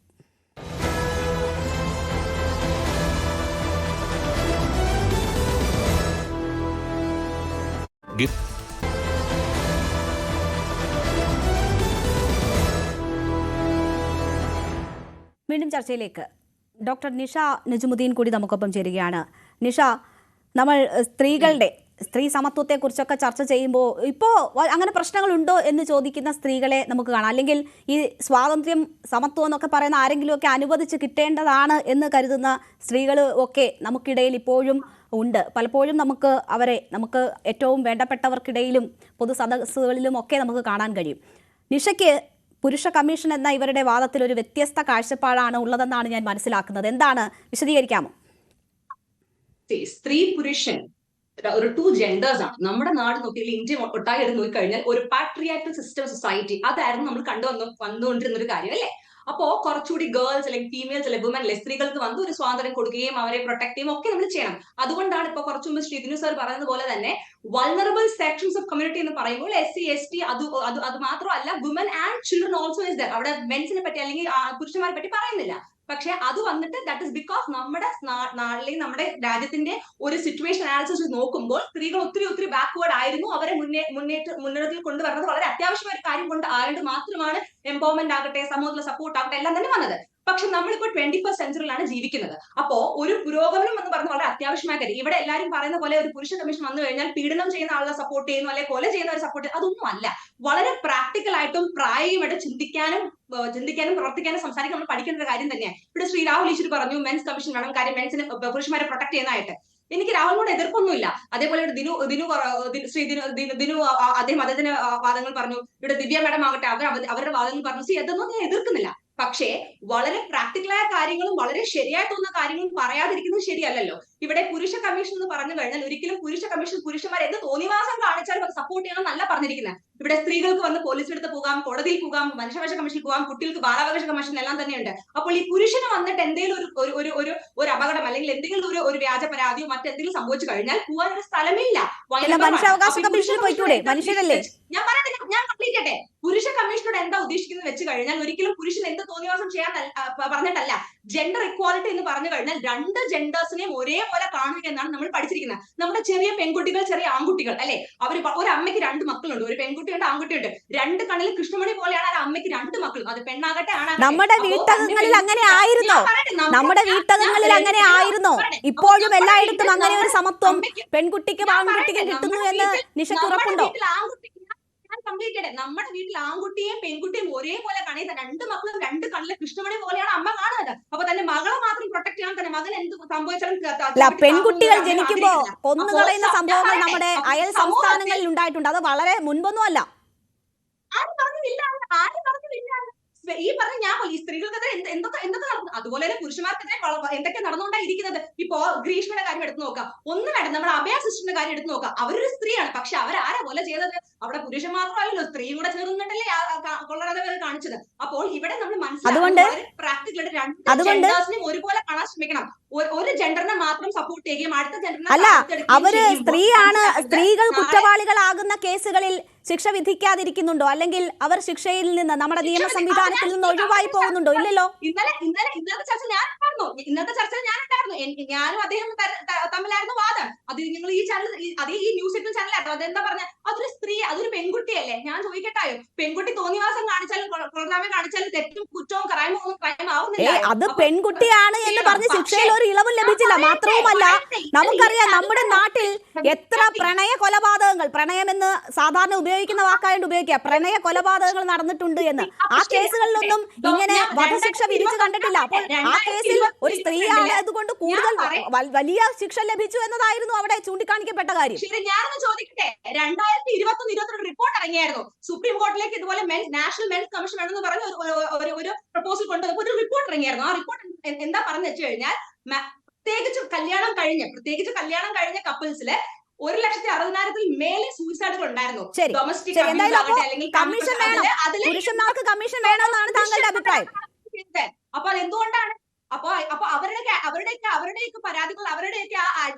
വീണ്ടും ചർച്ചയിലേക്ക്. ഡോക്ടർ നിഷ നജുമുദ്ദീൻ കൂടി നമുക്കൊപ്പം ചേരുകയാണ്. നിഷ, നമ്മൾ സ്ത്രീ സമത്വത്തെക്കുറിച്ചൊക്കെ ചർച്ച ചെയ്യുമ്പോൾ ഇപ്പോൾ അങ്ങനെ പ്രശ്നങ്ങളുണ്ടോ എന്ന് ചോദിക്കുന്ന സ്ത്രീകളെ നമുക്ക് കാണാം. അല്ലെങ്കിൽ ഈ സ്വാതന്ത്ര്യം, സമത്വം എന്നൊക്കെ പറയുന്ന ആരെങ്കിലുമൊക്കെ അനുവദിച്ച് കിട്ടേണ്ടതാണ് എന്ന് കരുതുന്ന സ്ത്രീകൾ ഒക്കെ നമുക്കിടയിൽ ഇപ്പോഴും ഉണ്ട്. പലപ്പോഴും നമുക്ക് ഏറ്റവും വേണ്ടപ്പെട്ടവർക്കിടയിലും പൊതു സദസ്സുകളിലും ഒക്കെ നമുക്ക് കാണാൻ കഴിയും. നിഷയ്ക്ക് പുരുഷ കമ്മീഷൻ എന്ന ഇവരുടെ വാദത്തിൽ ഒരു വ്യത്യസ്ത കാഴ്ചപ്പാടാണ് ഉള്ളതെന്നാണ് ഞാൻ മനസ്സിലാക്കുന്നത്. എന്താണ്, വിശദീകരിക്കാമോ? സ്ത്രീ പുരുഷൻ ഒരു 2 ജെൻഡേഴ്സ് ആണ്. നമ്മുടെ നാട് നോക്കിയാൽ ഇന്ത്യ ഒട്ടാകെ എടുത്ത് നോക്കിക്കഴിഞ്ഞാൽ ഒരു പാട്രിയാർക്കൽ സിസ്റ്റം സൊസൈറ്റി അതായിരുന്നു നമ്മൾ വന്നുകൊണ്ടിരുന്ന ഒരു കാര്യം അല്ലേ? അപ്പോ കുറച്ചുകൂടി ഗേൾസ് അല്ലെങ്കിൽ ഫീമെയിൽസ് അല്ലെങ്കിൽ വുമൻ അല്ലെങ്കിൽ സ്ത്രീകൾക്ക് വന്ന് ഒരു സ്വാതന്ത്ര്യം കൊടുക്കുകയും അവരെ പ്രൊട്ടക്ട് ചെയ്യുകയും ഒക്കെ നമ്മൾ ചെയ്യണം. അതുകൊണ്ടാണ് ഇപ്പൊ കുറച്ചു മുമ്പ് ശ്രീദിനു സർ പറയുന്നത് പോലെ തന്നെ വൾണറബിൾ സെക്ഷൻസ് ഓഫ് കമ്മ്യൂണിറ്റി എന്ന് പറയുമ്പോൾ SC/ST അത് മാത്രമല്ല women and children also is there. അവിടെ മെൻസിനെ പറ്റി അല്ലെങ്കിൽ പുരുഷന്മാരെ പറ്റി പറയുന്നില്ല. പക്ഷെ അത് വന്നിട്ട് ദാറ്റ് ഇസ് ബിക്കോസ് നമ്മുടെ നാട്ടിലെയും നമ്മുടെ രാജ്യത്തിന്റെ ഒരു സിറ്റുവേഷൻ അനാലിസിസ് നോക്കുമ്പോൾ സ്ത്രീകൾ ഒത്തിരി ബാക്ക്വേർഡ് ആയിരുന്നു. അവരെ മുന്നേറ്റത്തിൽ കൊണ്ടുവരുന്നത് വളരെ അത്യാവശ്യമായ ഒരു കാര്യം കൊണ്ട് ആയതുകൊണ്ട് മാത്രമാണ് എംപവർമെന്റ് ആകട്ടെ, സമൂഹത്തിലെ സപ്പോർട്ട് ആകട്ടെ എല്ലാം തന്നെ വന്നത്. പക്ഷെ നമ്മളിപ്പോൾ 21st സെഞ്ചുറിയിലാണ് ജീവിക്കുന്നത്. അപ്പോ ഒരു പുരോഗമനം എന്ന് പറഞ്ഞ വളരെ അത്യാവശ്യമായ കാര്യം. ഇവിടെ എല്ലാവരും പറയുന്ന പോലെ ഒരു പുരുഷ കമ്മീഷൻ വന്നു കഴിഞ്ഞാൽ പീഡനം ചെയ്യുന്ന ആളെ സപ്പോർട്ട് ചെയ്യുന്നു, അല്ലെങ്കിൽ കൊല ചെയ്യുന്നവരെ സപ്പോർട്ട് ചെയ്യുന്നു, അതൊന്നും അല്ല. വളരെ പ്രാക്ടിക്കൽ ആയിട്ടും പ്രായോഗികമായിട്ട് ചിന്തിക്കാനും പ്രവർത്തിക്കാനും സംസാരിക്കാൻ നമ്മൾ പഠിക്കേണ്ട ഒരു കാര്യം തന്നെയാണ്. ഇവിടെ ശ്രീ രാഹുൽ ഈശ്വർ പറഞ്ഞു മെൻസ് കമ്മീഷൻ വേണം, കാര്യം മെൻസിന് പുരുഷന്മാരെ പ്രൊട്ടക്ട് ചെയ്യുന്നതായിട്ട്. എനിക്ക് രാഹുലിനോട് എതിർപ്പൊന്നുമില്ല. അതേപോലെ ദിനു അദ്ദേഹത്തിന് വാദങ്ങൾ പറഞ്ഞു. ഇവിടെ ദിവ്യ മാഡം ആകട്ടെ അവരുടെ വാദങ്ങൾ പറഞ്ഞു. അതൊന്നും ഞാൻ എതിർക്കുന്നില്ല. പക്ഷേ വളരെ പ്രാക്ടിക്കലായ കാര്യങ്ങളും വളരെ ശരിയായി തോന്നുന്ന കാര്യങ്ങളും പറയാതിരിക്കുന്നത് ശരിയല്ലല്ലോ. ഇവിടെ പുരുഷ കമ്മീഷൻ എന്ന് പറഞ്ഞു കഴിഞ്ഞാൽ ഒരിക്കലും പുരുഷ കമ്മീഷൻ പുരുഷന്മാരെ എന്ത് തോന്നിവാസം കാണിച്ചാലും അത് സപ്പോർട്ട് ചെയ്യണമെന്നല്ല പറഞ്ഞിരിക്കുന്നത്. ഇവിടെ സ്ത്രീകൾക്ക് വന്ന് പോലീസിനടുത്ത് പോകാം, കോടതിയിൽ പോകാം, മനുഷ്യാവകാശ കമ്മീഷനിൽ പോകാം, കുട്ടികൾക്ക് ബാലാവകാശ കമ്മീഷൻ എല്ലാം തന്നെയുണ്ട്. അപ്പോൾ ഈ പുരുഷന് വന്നിട്ട് എന്തെങ്കിലും ഒരു അപകടം അല്ലെങ്കിൽ എന്തെങ്കിലും ഒരു വ്യാജ പരാതിയോ മറ്റെന്തെങ്കിലും സംഭവിച്ചു കഴിഞ്ഞാൽ പോകാൻ ഒരു സ്ഥലമില്ല. ഞാൻ കംപ്ലീറ്റ് ചെയ്യട്ടെ. പുരുഷ കമ്മീഷനോട് എന്താ ഉദ്ദേശിക്കുന്നത് വെച്ച് കഴിഞ്ഞാൽ ഒരിക്കലും പുരുഷൻ എന്ത് തോന്നിവാസം ചെയ്യാൻ പറഞ്ഞിട്ടല്ല. ജെൻഡർ ഇക്വാലിറ്റി എന്ന് പറഞ്ഞു കഴിഞ്ഞാൽ 2 ജെൻഡേഴ്സിനെയും ഒരേപോലെ കാണുക എന്നാണ് നമ്മൾ പഠിച്ചിരിക്കുന്നത്. നമ്മുടെ ചെറിയ പെൺകുട്ടികൾ, ചെറിയ ആൺകുട്ടികൾ അല്ലെ, ഒരു അമ്മയ്ക്ക് 2 മക്കളുണ്ട്. ഒരു പെൺകുട്ടി പെൺകുട്ടിയുണ്ട്, ആൺകുട്ടിയുണ്ട്. രണ്ട് കണ്ണിൽ കൃഷ്ണമണി പോലെയാണ് ആ അമ്മയ്ക്ക് രണ്ട് മക്കളും, അത് പെണ്ണാകട്ടെ ആണാകട്ടെ. നമ്മുടെ വീട്ടകങ്ങളിൽ അങ്ങനെ ആയിരുന്നോ? നമ്മുടെ വീട്ടകങ്ങളിൽ അങ്ങനെ ആയിരുന്നോ? ഇപ്പോഴും എല്ലായിടത്തും അങ്ങനെ ഒരു സമത്വം പെൺകുട്ടിക്കും ആൺകുട്ടിക്കും കിട്ടുന്നു എന്ന് നിഷയ്ക്ക് ഉറപ്പുണ്ടോ? കംപ്ലീറ്റ് ചെയ്യട്ടെ. നമ്മുടെ വീട്ടിൽ ആൺകുട്ടിയും പെൺകുട്ടിയും ഒരേപോലെ കാണുന്ന രണ്ട് മക്കളും രണ്ട് കണ്ണിലെ കൃഷ്ണമണി പോലെയാണ് അമ്മ കാണുന്നത്. അപ്പൊ തന്നെ മകളെ മാത്രം പ്രൊട്ടക്ട് ചെയ്യാൻ തന്നെ മകൻ എന്ത് സംഭവിച്ചാലും പെൺകുട്ടികൾ ജനിക്കുമ്പോ കൊന്നുകളയുന്ന സംഭവങ്ങൾ നമ്മുടെ അയൽ സംസ്ഥാനങ്ങളിൽ ഉണ്ടായിട്ടുണ്ട്. അത് വളരെ മുൻപൊന്നും അല്ല. ആരും പറഞ്ഞില്ല. ഈ പറഞ്ഞ ഞാൻ ഈ സ്ത്രീകൾക്കെതിരെ എന്തൊക്കെ നടന്നു, അതുപോലെ തന്നെ പുരുഷന്മാർക്കെതിരെ എന്തൊക്കെ നടന്നുകൊണ്ടായിരിക്കുന്നത്. ഇപ്പോ ഗ്രീഷ്മയുടെ കാര്യം എടുത്തു നോക്കാം, ഒന്നും വേണ്ട, നമ്മുടെ അഭയ സിസ്റ്ററിന്റെ കാര്യം എടുത്തു നോക്കാം. അവരൊരു സ്ത്രീയാണ്, പക്ഷെ അവരാരാ പോലെ ചെയ്തത്? അവിടെ പുരുഷൻ മാത്രമല്ലല്ലോ, സ്ത്രീയും കൂടെ ചേർന്നിട്ടല്ലേ കൊള്ളരാതെ കാണിച്ചത്. അപ്പോൾ ഇവിടെ നമ്മൾ മനസ്സിലാക്കുന്നത് പ്രാക്ടിക്കലായിട്ട് രണ്ട് ജെൻഡേഴ്സിനെയും ഒരുപോലെ കാണാൻ ശ്രമിക്കണം. ഒരു ജെൻഡറിനെ മാത്രം സപ്പോർട്ട് ചെയ്യുകയും അടുത്ത ജെൻഡറിനെ അല്ല, അവര് സ്ത്രീയാണ്, സ്ത്രീകൾ കുറ്റവാളികളാകുന്ന കേസുകളിൽ ശിക്ഷ വിധിക്കാതിരിക്കുന്നുണ്ടോ? അല്ലെങ്കിൽ അവർ ശിക്ഷയിൽ നിന്ന് നമ്മുടെ നിയമ സംവിധാനത്തിൽ നിന്ന് ഒഴിവായി പോകുന്നുണ്ടോ? ഇല്ലല്ലോ. ഇന്നത്തെ ചർച്ച ഞാനുണ്ടായിരുന്നു. ഞാനും അദ്ദേഹം തമ്മിലായിരുന്നു വാദം. അത് നിങ്ങൾ ഈ ചാനൽ, അതേ ഈ ന്യൂസ് 8 ചാനലായിരുന്നു. അതെന്താ പറഞ്ഞ, അതൊരു സ്ത്രീ, അതൊരു പെൺകുട്ടിയല്ലേ? ഞാൻ ചോദിക്കട്ടായോ, പെൺകുട്ടി തോന്നിവാസം കാണിച്ചാലും പ്രോഗ്രാമിൽ കാണിച്ചാലും തെറ്റും കുറ്റവും ക്രൈം ആവുന്നില്ല. അത് പെൺകുട്ടിയാണ് എന്ന് പറഞ്ഞ് ശിക്ഷയിൽ ഒരു ഇളവും ലഭിച്ചില്ല. മാത്രവുമല്ല, നമുക്കറിയാം നമ്മുടെ നാട്ടിൽ എത്ര പ്രണയ കൊലപാതകങ്ങൾ, പ്രണയമെന്ന് സാധാരണ ഉപയോഗിക്കുന്ന വാക്കായിട്ട് ഉപയോഗിക്കുക, പ്രണയ കൊലപാതകങ്ങൾ നടന്നിട്ടുണ്ട് എന്ന്. ആ കേസുകളിലൊന്നും ഇങ്ങനെ വധശിക്ഷ വിധിച്ചു കണ്ടിട്ടില്ല. അപ്പോൾ ആ കേസിൽ ഒരു സ്ത്രീയായതുകൊണ്ട് കൂടുതൽ വലിയ ശിക്ഷ ലഭിച്ചു എന്നതായിരുന്നു അവിടെ ചൂണ്ടിക്കാണിക്കപ്പെട്ട കാര്യം. ശരി, ഞാനൊന്ന് ചോദിക്കട്ടെ, 2021-22 റിപ്പോർട്ട് ഇറങ്ങിയായിരുന്നു സുപ്രീം കോടതിയിലേക്ക്. ഇതുപോലെ നാഷണൽ മെൻസ് കമ്മീഷൻ വേണമെന്ന് പറഞ്ഞ ഒരു പ്രപ്പോസൽ കൊണ്ടുവന്നപ്പോൾ ഒരു റിപ്പോർട്ട് ഇറങ്ങിയായിരുന്നു. ആ റിപ്പോർട്ട് എന്താ പറഞ്ഞു വെച്ച് കഴിഞ്ഞാൽ, പ്രത്യേകിച്ച് കല്യാണം കഴിഞ്ഞ കപ്പിൾസില് 1,60,000-ൽ മേലെ സൂയിസൈഡുകൾ ഉണ്ടായിരുന്നു. ഡൊമസ്റ്റിക് അല്ലെങ്കിൽ പുരുഷന്മാർക്ക് കമ്മീഷൻ വേണമെന്നാണ് താങ്കളുടെ അഭിപ്രായം. അപ്പൊ അതെന്തുകൊണ്ടാണ്? അപ്പൊ അവരുടെയൊക്കെ പരാതികൾ, അവരുടെയൊക്കെ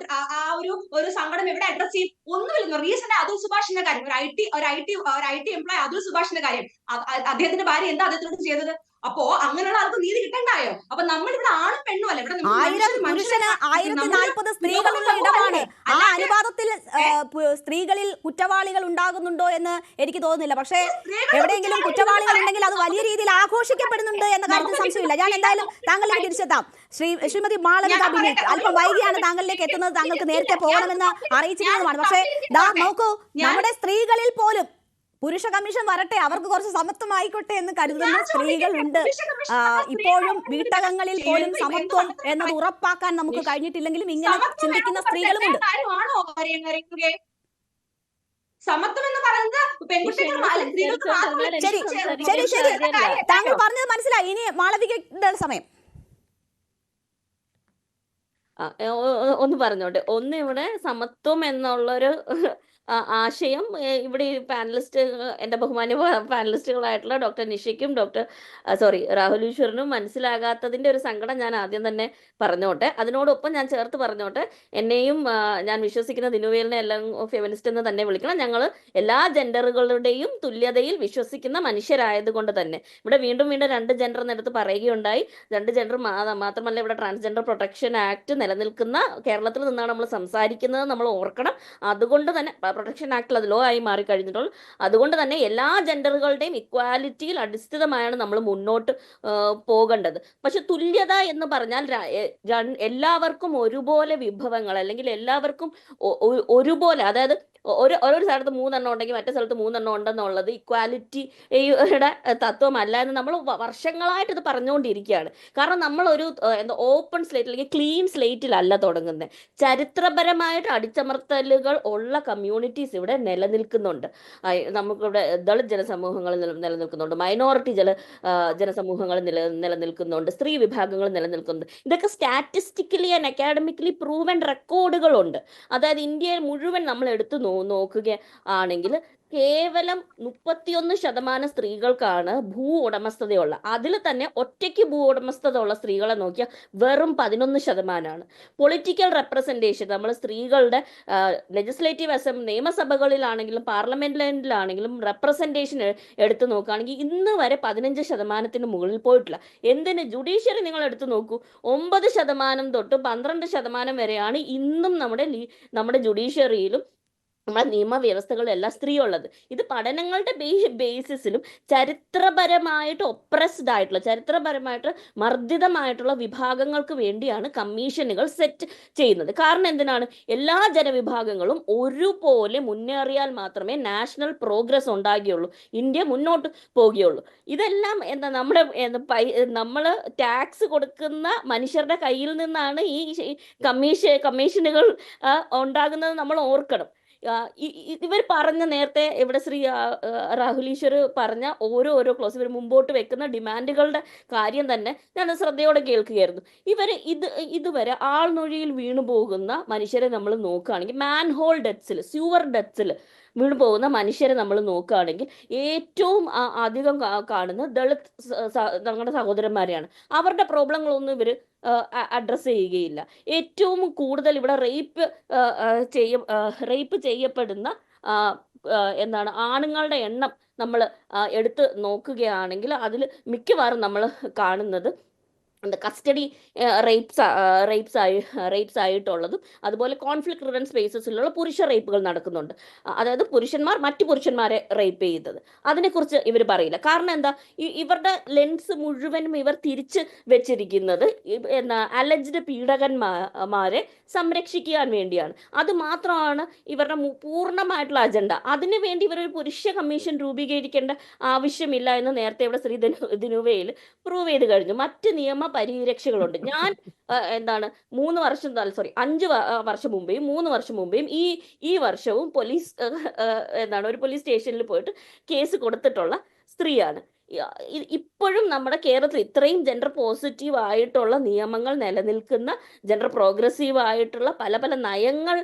ആ ഒരു സങ്കടം എവിടെ അഡ്രസ് ചെയ്യും? ഒന്നുമില്ല. റീസെന്റ് അതുൽ സുഭാഷിന്റെ കാര്യം, ഒരു ഐ ടി എംപ്ലോയി അതുൽ സുഭാഷിന്റെ കാര്യം, അദ്ദേഹത്തിന്റെ ഭാര്യ എന്താ അദ്ദേഹത്തിനോട് ചെയ്തത്? അപ്പോ അങ്ങനെയുള്ള ആൾക്ക് നീതി കിട്ടണ്ടായോ? അപ്പൊ നമ്മളിവിടെ ആണും പെണ്ണും അല്ല, ഇവിടെ 1040 സ്ത്രീകളുള്ള ഇടമാണ്. ആ അനുപാതത്തിൽ സ്ത്രീകളിൽ കുറ്റവാളികൾ ഉണ്ടാകുന്നുണ്ടോ എന്ന് എനിക്ക് തോന്നുന്നില്ല. പക്ഷേ എവിടെയെങ്കിലും കുറ്റവാളികൾ ഉണ്ടെങ്കിൽ അത് വലിയ രീതിയിൽ ആഘോഷിക്കപ്പെടുന്നുണ്ട് എന്ന കാര്യത്തിൽ സംശയമില്ല. ഞാൻ എന്തായാലും താങ്കളിലേക്ക് തിരിച്ചെത്താം. ശ്രീമതി മാളവിക ബിനീത്, അല്പം വൈകിയാണ് താങ്കളിലേക്ക് എത്തുന്നത്. താങ്കൾക്ക് നേരത്തെ പോകണമെന്ന് അറിയിച്ചിരുന്നതുമാണ്. പക്ഷേ നോക്കൂ, നമ്മുടെ സ്ത്രീകളിൽ പോലും പുരുഷ കമ്മീഷൻ വരട്ടെ, അവർക്ക് കുറച്ച് സമത്വമായിക്കോട്ടെ എന്ന് കരുതുന്ന സ്ത്രീകളുണ്ട്. ഇപ്പോഴും വീട്ടകങ്ങളിൽ പോലും സമത്വം എന്നത് ഉറപ്പാക്കാൻ നമുക്ക് കഴിഞ്ഞിട്ടില്ലെങ്കിലും ഇങ്ങനെ ചിന്തിക്കുന്ന സ്ത്രീകളുമുണ്ട്. സമത്വം എന്ന് പറയുന്നത് ശരി, താങ്കൾ പറഞ്ഞത് മനസ്സിലായി. ഇനി മാളവികയുടെ സമയം. ഒന്ന് പറഞ്ഞോട്ടെ. ഒന്ന്, ഇവിടെ സമത്വം എന്നുള്ളൊരു ആശയം ഇവിടെ ഈ പാനലിസ്റ്റ്, എൻ്റെ ബഹുമാന്യ പാനലിസ്റ്റുകളായിട്ടുള്ള ഡോക്ടർ നിഷയ്ക്കും രാഹുൽ ഈശ്വറിനും മനസ്സിലാകാത്തതിൻ്റെ ഒരു സങ്കടം ഞാൻ ആദ്യം തന്നെ പറഞ്ഞോട്ടെ. അതിനോടൊപ്പം ഞാൻ ചേർത്ത് പറഞ്ഞോട്ടെ, എന്നെയും ഞാൻ വിശ്വസിക്കുന്ന ദിനുവേലിനെ എല്ലാം ഫെമിനിസ്റ്റ് എന്ന് തന്നെ വിളിക്കണം. ഞങ്ങൾ എല്ലാ ജെൻഡറുകളുടെയും തുല്യതയിൽ വിശ്വസിക്കുന്ന മനുഷ്യരായതുകൊണ്ട് തന്നെ ഇവിടെ വീണ്ടും രണ്ട് ജെൻഡർ എന്നെടുത്ത് പറയുകയുണ്ടായി. രണ്ട് ജെൻഡർ മാത്രമല്ല, ഇവിടെ ട്രാൻസ്ജെൻഡർ പ്രൊട്ടക്ഷൻ ആക്ട് നിലനിൽക്കുന്ന കേരളത്തിൽ നിന്നാണ് നമ്മൾ സംസാരിക്കുന്നത്, നമ്മൾ ഓർക്കണം. അതുകൊണ്ട് തന്നെ പ്രൊട്ടക്ഷൻ ആക്ടിൽ അത് ലോ ആയി മാറിക്കഴിഞ്ഞിട്ടുള്ളൂ. അതുകൊണ്ട് തന്നെ എല്ലാ ജെൻഡറുകളുടെയും ഇക്വാലിറ്റിയിൽ അടിസ്ഥിതമായാണ് നമ്മൾ മുന്നോട്ട് പോകേണ്ടത്. പക്ഷെ തുല്യത എന്ന് പറഞ്ഞാൽ എല്ലാവർക്കും ഒരുപോലെ വിഭവങ്ങൾ, അല്ലെങ്കിൽ എല്ലാവർക്കും ഒരുപോലെ, അതായത് ഒരു സ്ഥലത്ത് 3 എണ്ണം ഉണ്ടെങ്കിൽ മറ്റേ സ്ഥലത്ത് 3 എണ്ണം ഉണ്ടെന്നുള്ളത് ഇക്വാലിറ്റിയുടെ തത്വമല്ല എന്ന് നമ്മൾ വർഷങ്ങളായിട്ട് ഇത് പറഞ്ഞുകൊണ്ടിരിക്കുകയാണ്. കാരണം നമ്മളൊരു ഓപ്പൺ സ്ലേറ്റ് അല്ലെങ്കിൽ ക്ലീൻ സ്ലേറ്റിലല്ല തുടങ്ങുന്നത്. ചരിത്രപരമായിട്ട് അടിച്ചമർത്തലുകൾ ഉള്ള കമ്മ്യൂണിറ്റീസ് ഇവിടെ നിലനിൽക്കുന്നുണ്ട്. നമുക്കിവിടെ ദളിത് ജനസമൂഹങ്ങൾ നിലനിൽക്കുന്നുണ്ട്, മൈനോറിറ്റി ജനസമൂഹങ്ങൾ നിലനിൽക്കുന്നുണ്ട്, സ്ത്രീ വിഭാഗങ്ങൾ നിലനിൽക്കുന്നുണ്ട്. ഇതൊക്കെ സ്റ്റാറ്റിസ്റ്റിക്കലി ആൻഡ് അക്കാഡമിക്കലി പ്രൂവൻ റെക്കോർഡുകളുണ്ട്. അതായത് ഇന്ത്യയിൽ മുഴുവൻ നമ്മൾ എടുത്തു നോക്കുകയാണെങ്കിൽ കേവലം 31% സ്ത്രീകൾക്കാണ് ഭൂ ഉടമസ്ഥതയുള്ള. അതിൽ തന്നെ ഒറ്റയ്ക്ക് ഭൂ ഉടമസ്ഥത ഉള്ള സ്ത്രീകളെ നോക്കിയാൽ വെറും 11%. പൊളിറ്റിക്കൽ റെപ്രസെൻറ്റേഷൻ, നമ്മൾ സ്ത്രീകളുടെ ലെജിസ്ലേറ്റീവ് അസംബ്ലി, നിയമസഭകളിലാണെങ്കിലും പാർലമെന്റിലാണെങ്കിലും റെപ്രസെൻറ്റേഷൻ എടുത്തു നോക്കുകയാണെങ്കിൽ ഇന്ന് വരെ 15% മുകളിൽ പോയിട്ടില്ല. എന്തിന്? ജുഡീഷ്യറി നിങ്ങൾ എടുത്തു നോക്കൂ, 9% തൊട്ട് 12% വരെയാണ് ഇന്നും നമ്മുടെ ജുഡീഷ്യറിയിലും നമ്മുടെ നിയമവ്യവസ്ഥകളിലെല്ലാം സ്ത്രീ ഉള്ളത്. ഇത് പഠനങ്ങളുടെ ബേസിസിലും ചരിത്രപരമായിട്ട് ഒപ്രസ്ഡ് ആയിട്ടുള്ള, ചരിത്രപരമായിട്ട് മർദ്ദിതമായിട്ടുള്ള വിഭാഗങ്ങൾക്ക് വേണ്ടിയാണ് കമ്മീഷനുകൾ സെറ്റ് ചെയ്യുന്നത്. കാരണം എന്തിനാണ്? എല്ലാ ജനവിഭാഗങ്ങളും ഒരുപോലെ മുന്നേറിയാൽ മാത്രമേ നാഷണൽ പ്രോഗ്രസ് ഉണ്ടാകുകയുള്ളൂ, ഇന്ത്യ മുന്നോട്ട് പോവുകയുള്ളൂ. ഇതെല്ലാം എന്താ നമ്മൾ ടാക്സ് കൊടുക്കുന്ന മനുഷ്യരുടെ കയ്യിൽ നിന്നാണ് ഈ കമ്മീഷനുകൾ ഉണ്ടാകുന്നത് നമ്മൾ ഓർക്കണം. ഇവർ പറഞ്ഞ നേരത്തെ ഇവിടെ രാഹുൽ ഈശ്വർ പറഞ്ഞ ഓരോ ക്ലോസ് ഇവർ മുമ്പോട്ട് വെക്കുന്ന ഡിമാൻഡുകളുടെ കാര്യം തന്നെ ഞാൻ ശ്രദ്ധയോടെ കേൾക്കുകയായിരുന്നു. ഇതുവരെ ആൾനൊഴിയിൽ വീണു പോകുന്ന മനുഷ്യരെ നമ്മൾ നോക്കുകയാണെങ്കിൽ, മാൻഹോൾ ഡെത്ത്സിൽ, സ്യൂവർ ഡെത്ത്സിൽ വീണു പോകുന്ന മനുഷ്യരെ നമ്മൾ നോക്കുകയാണെങ്കിൽ ഏറ്റവും അധികം കാണുന്നത് ദളിത് ഞങ്ങളുടെ സഹോദരന്മാരെയാണ്. അവരുടെ പ്രോബ്ലങ്ങളൊന്നും ഇവർ അഡ്രസ്സ് ചെയ്യുകയില്ല. ഏറ്റവും കൂടുതൽ ഇവിടെ റേപ്പ് ചെയ്യപ്പെടുന്ന ആണുങ്ങളുടെ എണ്ണം നമ്മൾ എടുത്ത് നോക്കുകയാണെങ്കിൽ അതിൽ മിക്കവാറും നമ്മൾ കാണുന്നത് കസ്റ്റഡി റേപ്സ് ആയിട്ടുള്ളതും അതുപോലെ കോൺഫ്ലിക്ട് റിഡൻ സ്പേസസിലുള്ള പുരുഷ റേപ്പുകൾ നടക്കുന്നുണ്ട്. അതായത് പുരുഷന്മാർ മറ്റു പുരുഷന്മാരെ റേപ്പ് ചെയ്തത്, അതിനെക്കുറിച്ച് ഇവർ പറയില്ല. കാരണം എന്താ? ഇവരുടെ ലെൻസ് മുഴുവനും ഇവർ തിരിച്ച് വെച്ചിരിക്കുന്നത് അലജ്ഡ് പീഡകന്മാരെ സംരക്ഷിക്കാൻ വേണ്ടിയാണ്. അത് മാത്രമാണ് ഇവരുടെ പൂർണ്ണമായിട്ടുള്ള അജണ്ട. അതിനുവേണ്ടി ഇവരൊരു പുരുഷ കമ്മീഷൻ രൂപീകരിക്കേണ്ട ആവശ്യമില്ല എന്ന് നേരത്തെ ഇവിടെ ശ്രീ ദിനുവയിൽ പ്രൂവ് ചെയ്ത് കഴിഞ്ഞു. മറ്റ് നിയമ പരിരക്ഷകളുണ്ട്. ഞാൻ 5 വർഷം മുമ്പേയും 3 വർഷം മുമ്പേയും ഈ വർഷവും ഒരു പോലീസ് സ്റ്റേഷനിൽ പോയിട്ട് കേസ് കൊടുത്തിട്ടുള്ള സ്ത്രീയാണ്. ഇപ്പോഴും നമ്മുടെ കേരളത്തിൽ ഇത്രയും ജെൻഡർ പോസിറ്റീവ് ആയിട്ടുള്ള നിയമങ്ങൾ നിലനിൽക്കുന്ന, ജെൻഡർ പ്രോഗ്രസീവ് ആയിട്ടുള്ള പല പല നയങ്ങൾ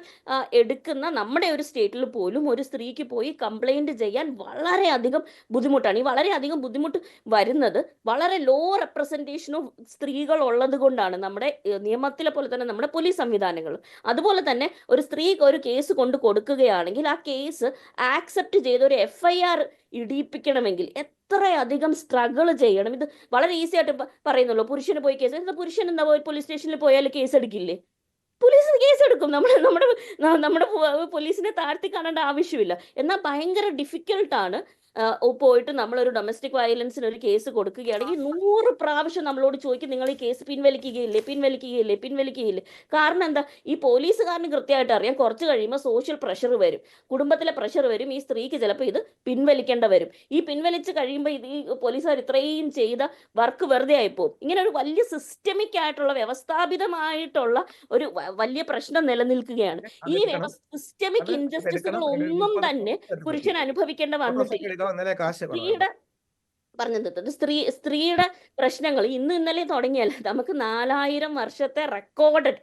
എടുക്കുന്ന നമ്മുടെ ഒരു സ്റ്റേറ്റിൽ പോലും ഒരു സ്ത്രീക്ക് പോയി കംപ്ലൈന്റ് ചെയ്യാൻ വളരെയധികം ബുദ്ധിമുട്ടാണ്. ഈ വളരെയധികം ബുദ്ധിമുട്ട് വരുന്നത് വളരെ ലോ റെപ്രസെൻറ്റേഷൻ ഓഫ് സ്ത്രീകൾ ഉള്ളത് കൊണ്ടാണ്. നമ്മുടെ നിയമത്തിലെ പോലെ തന്നെ നമ്മുടെ പോലീസ് സംവിധാനങ്ങളും. അതുപോലെ തന്നെ ഒരു സ്ത്രീക്ക് ഒരു കേസ് കൊണ്ട് കൊടുക്കുകയാണെങ്കിൽ ആ കേസ് ആക്സെപ്റ്റ് ചെയ്ത് ഒരു FIR ഇടിയിപ്പിക്കണമെങ്കിൽ എത്രയധികം സ്ട്രഗിൾ ചെയ്യണം. ഇത് വളരെ ഈസി ആയിട്ട് പറയുന്നുള്ളൂ. പുരുഷന് പോയി കേസ്, പുരുഷൻ എന്താ പോലീസ് സ്റ്റേഷനിൽ പോയാൽ കേസ് എടുക്കില്ലേ? പോലീസ് കേസ് എടുക്കും. നമ്മുടെ പോലീസിനെ താഴ്ത്തി കാണേണ്ട ആവശ്യമില്ല. എന്നാൽ ഭയങ്കര ഡിഫിക്കൽട്ടാണ് പോയിട്ട് നമ്മളൊരു ഡൊമസ്റ്റിക് വയലൻസിന് ഒരു കേസ് കൊടുക്കുകയാണെങ്കിൽ 100 പ്രാവശ്യം നമ്മളോട് ചോദിക്കും, നിങ്ങൾ ഈ കേസ് പിൻവലിക്കുകയില്ലേ. കാരണം എന്താ? ഈ പോലീസുകാരന് കൃത്യമായിട്ട് അറിയാം, കുറച്ച് കഴിയുമ്പോൾ സോഷ്യൽ പ്രഷർ വരും, കുടുംബത്തിലെ പ്രഷർ വരും, ഈ സ്ത്രീക്ക് ചിലപ്പോൾ ഇത് പിൻവലിക്കേണ്ട വരും. ഈ പിൻവലിച്ച് കഴിയുമ്പോൾ ഈ പോലീസുകാർ ഇത്രയും ചെയ്ത വർക്ക് വെറുതെ ആയിപ്പോവും. ഇങ്ങനെ ഒരു വലിയ സിസ്റ്റമിക് ആയിട്ടുള്ള വ്യവസ്ഥാപിതമായിട്ടുള്ള ഒരു വലിയ പ്രശ്നം നിലനിൽക്കുകയാണ്. ഈ സിസ്റ്റമിക് ഇൻജസ്റ്റിസുകൾ ഒന്നും തന്നെ പുരുഷൻ അനുഭവിക്കേണ്ട വന്നിട്ടില്ല. സ്ത്രീയുടെ പ്രശ്നങ്ങൾ ഇന്നലെ തുടങ്ങിയല്ല, നമുക്ക് 4000 വർഷത്തെ റെക്കോർഡഡ്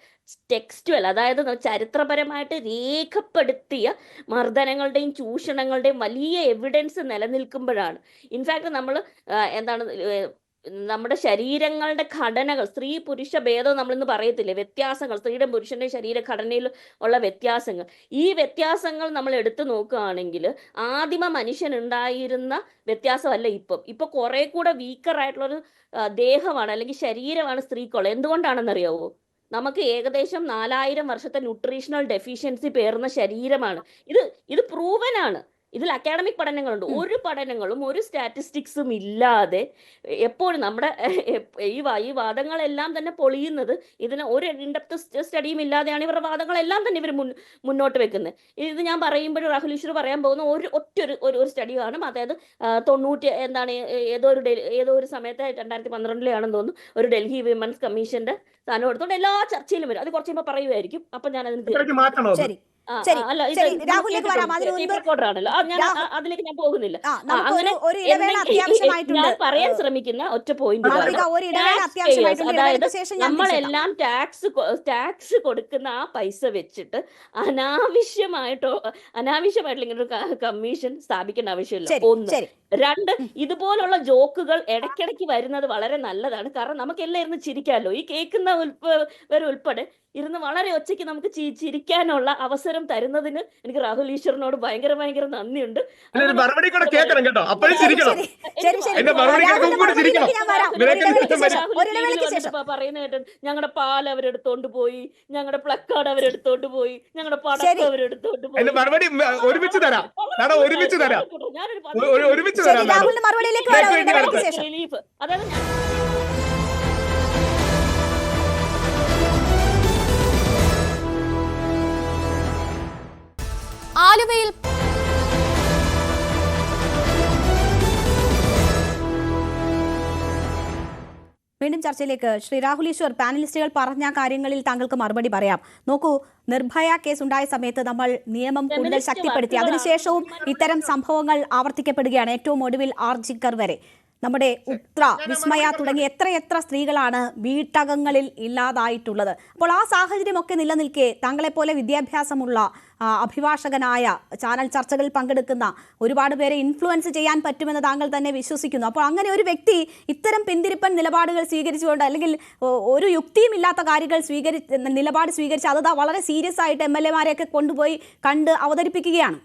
ടെക്സ്റ്റുവൽ, അതായത് ചരിത്രപരമായിട്ട് രേഖപ്പെടുത്തിയ മർദ്ദനങ്ങളുടെയും ചൂഷണങ്ങളുടെയും വലിയ എവിഡൻസ് നിലനിൽക്കുമ്പോഴാണ് ഇൻഫാക്ട് നമ്മൾ നമ്മുടെ ശരീരങ്ങളുടെ ഘടനകൾ, സ്ത്രീ പുരുഷ ഭേദം നമ്മളിന്ന് പറയത്തില്ലേ, വ്യത്യാസങ്ങൾ, സ്ത്രീയുടെ പുരുഷന്റെ ശരീരഘടനയിൽ ഉള്ള വ്യത്യാസങ്ങൾ, ഈ വ്യത്യാസങ്ങൾ നമ്മൾ എടുത്തു നോക്കുകയാണെങ്കിൽ ആദിമ മനുഷ്യനുണ്ടായിരുന്ന വ്യത്യാസമല്ല ഇപ്പൊ കുറെ കൂടെ വീക്കർ ആയിട്ടുള്ളൊരു ദേഹമാണ് അല്ലെങ്കിൽ ശരീരമാണ് സ്ത്രീക്കുള്ളത്. എന്തുകൊണ്ടാണെന്നറിയാവോ? നമുക്ക് ഏകദേശം 4000 വർഷത്തെ ന്യൂട്രീഷണൽ ഡെഫിഷ്യൻസി പേർന്ന ശരീരമാണ്. ഇത് പ്രൂവനാണ്. ഇതിൽ അക്കാഡമിക് പഠനങ്ങളുണ്ട്. ഒരു പഠനങ്ങളും ഒരു സ്റ്റാറ്റിസ്റ്റിക്സും ഇല്ലാതെ എപ്പോഴും നമ്മുടെ ഈ വാദങ്ങളെല്ലാം തന്നെ പൊളിയുന്നത് ഇതിന് ഒരു ഇൻഡെപ്ത് സ്റ്റഡിയും ഇല്ലാതെയാണ് ഇവരുടെ വാദങ്ങളെല്ലാം തന്നെ ഇവർ മുന്നോട്ട് വെക്കുന്നത്. ഇത് ഞാൻ പറയുമ്പോഴും രാഹുൽ ഈശ്വർ പറയാൻ പോകുന്ന ഒരു സ്റ്റഡി കാണും. അതായത് 90 ഏതോ ഒരു സമയത്ത് 2012 തോന്നുന്നു ഒരു ഡൽഹി വിമൻസ് കമ്മീഷന്റെ സ്ഥാനം എടുത്തോണ്ട് എല്ലാ ചർച്ചയിലും വരും. അത് കുറച്ച് കഴിയുമ്പോൾ പറയുമായിരിക്കും. അപ്പൊ ഞാൻ അതിന് അതിലേക്ക് ഞാൻ പോകുന്നില്ല. അങ്ങനെ ഞാൻ പറയാൻ ശ്രമിക്കുന്ന ഒറ്റ പോയിന്റ്, അതായത് നമ്മളെല്ലാം ടാക്സ് കൊടുക്കുന്ന ആ പൈസ വെച്ചിട്ട് അനാവശ്യമായിട്ടുള്ള ഇങ്ങനെ ഒരു കമ്മീഷൻ സ്ഥാപിക്കേണ്ട ആവശ്യമില്ല. ഒന്ന്, രണ്ട്, ഇതുപോലുള്ള ജോക്കുകൾ ഇടയ്ക്കിടയ്ക്ക് വരുന്നത് വളരെ നല്ലതാണ്. കാരണം നമുക്കെല്ലാം ഇരുന്ന് ചിരിക്കാമല്ലോ. ഈ കേൾക്കുന്നവരുൾപ്പെടെ ഇരുന്ന് വളരെ ഒച്ചയ്ക്ക് നമുക്ക് ചിരിക്കാനുള്ള അവസരം തരുന്നതിന് എനിക്ക് രാഹുൽ ഈശ്വറിനോട് ഭയങ്കര നന്ദിയുണ്ട്. ഒരു മറുപടി കൂടെ കേൾക്കണം കേട്ടോ, അപ്പോഴും ചിരിക്കണം. എന്റെ മറുപടി കേൾക്കുമ്പോൾ കൂടി ചിരിക്കണം. പറയുന്ന കേട്ടു, ഞങ്ങളുടെ പാൽ അവരെടുത്തോണ്ട് പോയി, ഞങ്ങളുടെ പ്ലക്കാർഡ് അവരെടുത്തോണ്ട് പോയി, ഞങ്ങളുടെ പടക്കം അവരെടുത്തോണ്ട് പോയി. എന്റെ മറുപടി ഒരുമിച്ച് തരാം, ഒരുമിച്ച് തരാം, ഒരുമിച്ച് തരാം. റിലീഫ്. അതായത് ആലുവയിൽ വീണ്ടും ചർച്ചയിലേക്ക്. ശ്രീ രാഹുൽ ഈശ്വർ, പാനലിസ്റ്റുകൾ പറഞ്ഞ കാര്യങ്ങളിൽ താങ്കൾക്ക് മറുപടി പറയാം. നോക്കൂ, നിർഭയ കേസ് ഉണ്ടായ സമയത്ത് നമ്മൾ നിയമം കൂടുതൽ ശക്തിപ്പെടുത്തി. അതിനുശേഷവും ഇത്തരം സംഭവങ്ങൾ ആവർത്തിക്കപ്പെടുകയാണ്. ഏറ്റവും ഒടുവിൽ ആർജിക്കർ വരെ. നമ്മുടെ ഉത്ര, വിസ്മയ തുടങ്ങിയ എത്രയെത്ര സ്ത്രീകളാണ് വീട്ടകങ്ങളിൽ ഇല്ലാതായിട്ടുള്ളത്. അപ്പോൾ ആ സാഹചര്യമൊക്കെ നിലനിൽക്കെ താങ്കളെപ്പോലെ വിദ്യാഭ്യാസമുള്ള അഭിഭാഷകനായ, ചാനൽ ചർച്ചകളിൽ പങ്കെടുക്കുന്ന ഒരുപാട് പേരെ ഇൻഫ്ലുവൻസ് ചെയ്യാൻ പറ്റുമെന്ന് താങ്കൾ തന്നെ വിശ്വസിക്കുന്നു. അപ്പോൾ അങ്ങനെ ഒരു വ്യക്തി ഇത്തരം പിന്തിരിപ്പൻ നിലപാടുകൾ സ്വീകരിച്ചുകൊണ്ട്, അല്ലെങ്കിൽ ഒരു യുക്തിയും ഇല്ലാത്ത കാര്യങ്ങൾ നിലപാട് സ്വീകരിച്ച് അത് വളരെ സീരിയസ് ആയിട്ട് MLA-മാരെയൊക്കെ കൊണ്ടുപോയി കണ്ട് അവതരിപ്പിക്കുകയാണ്.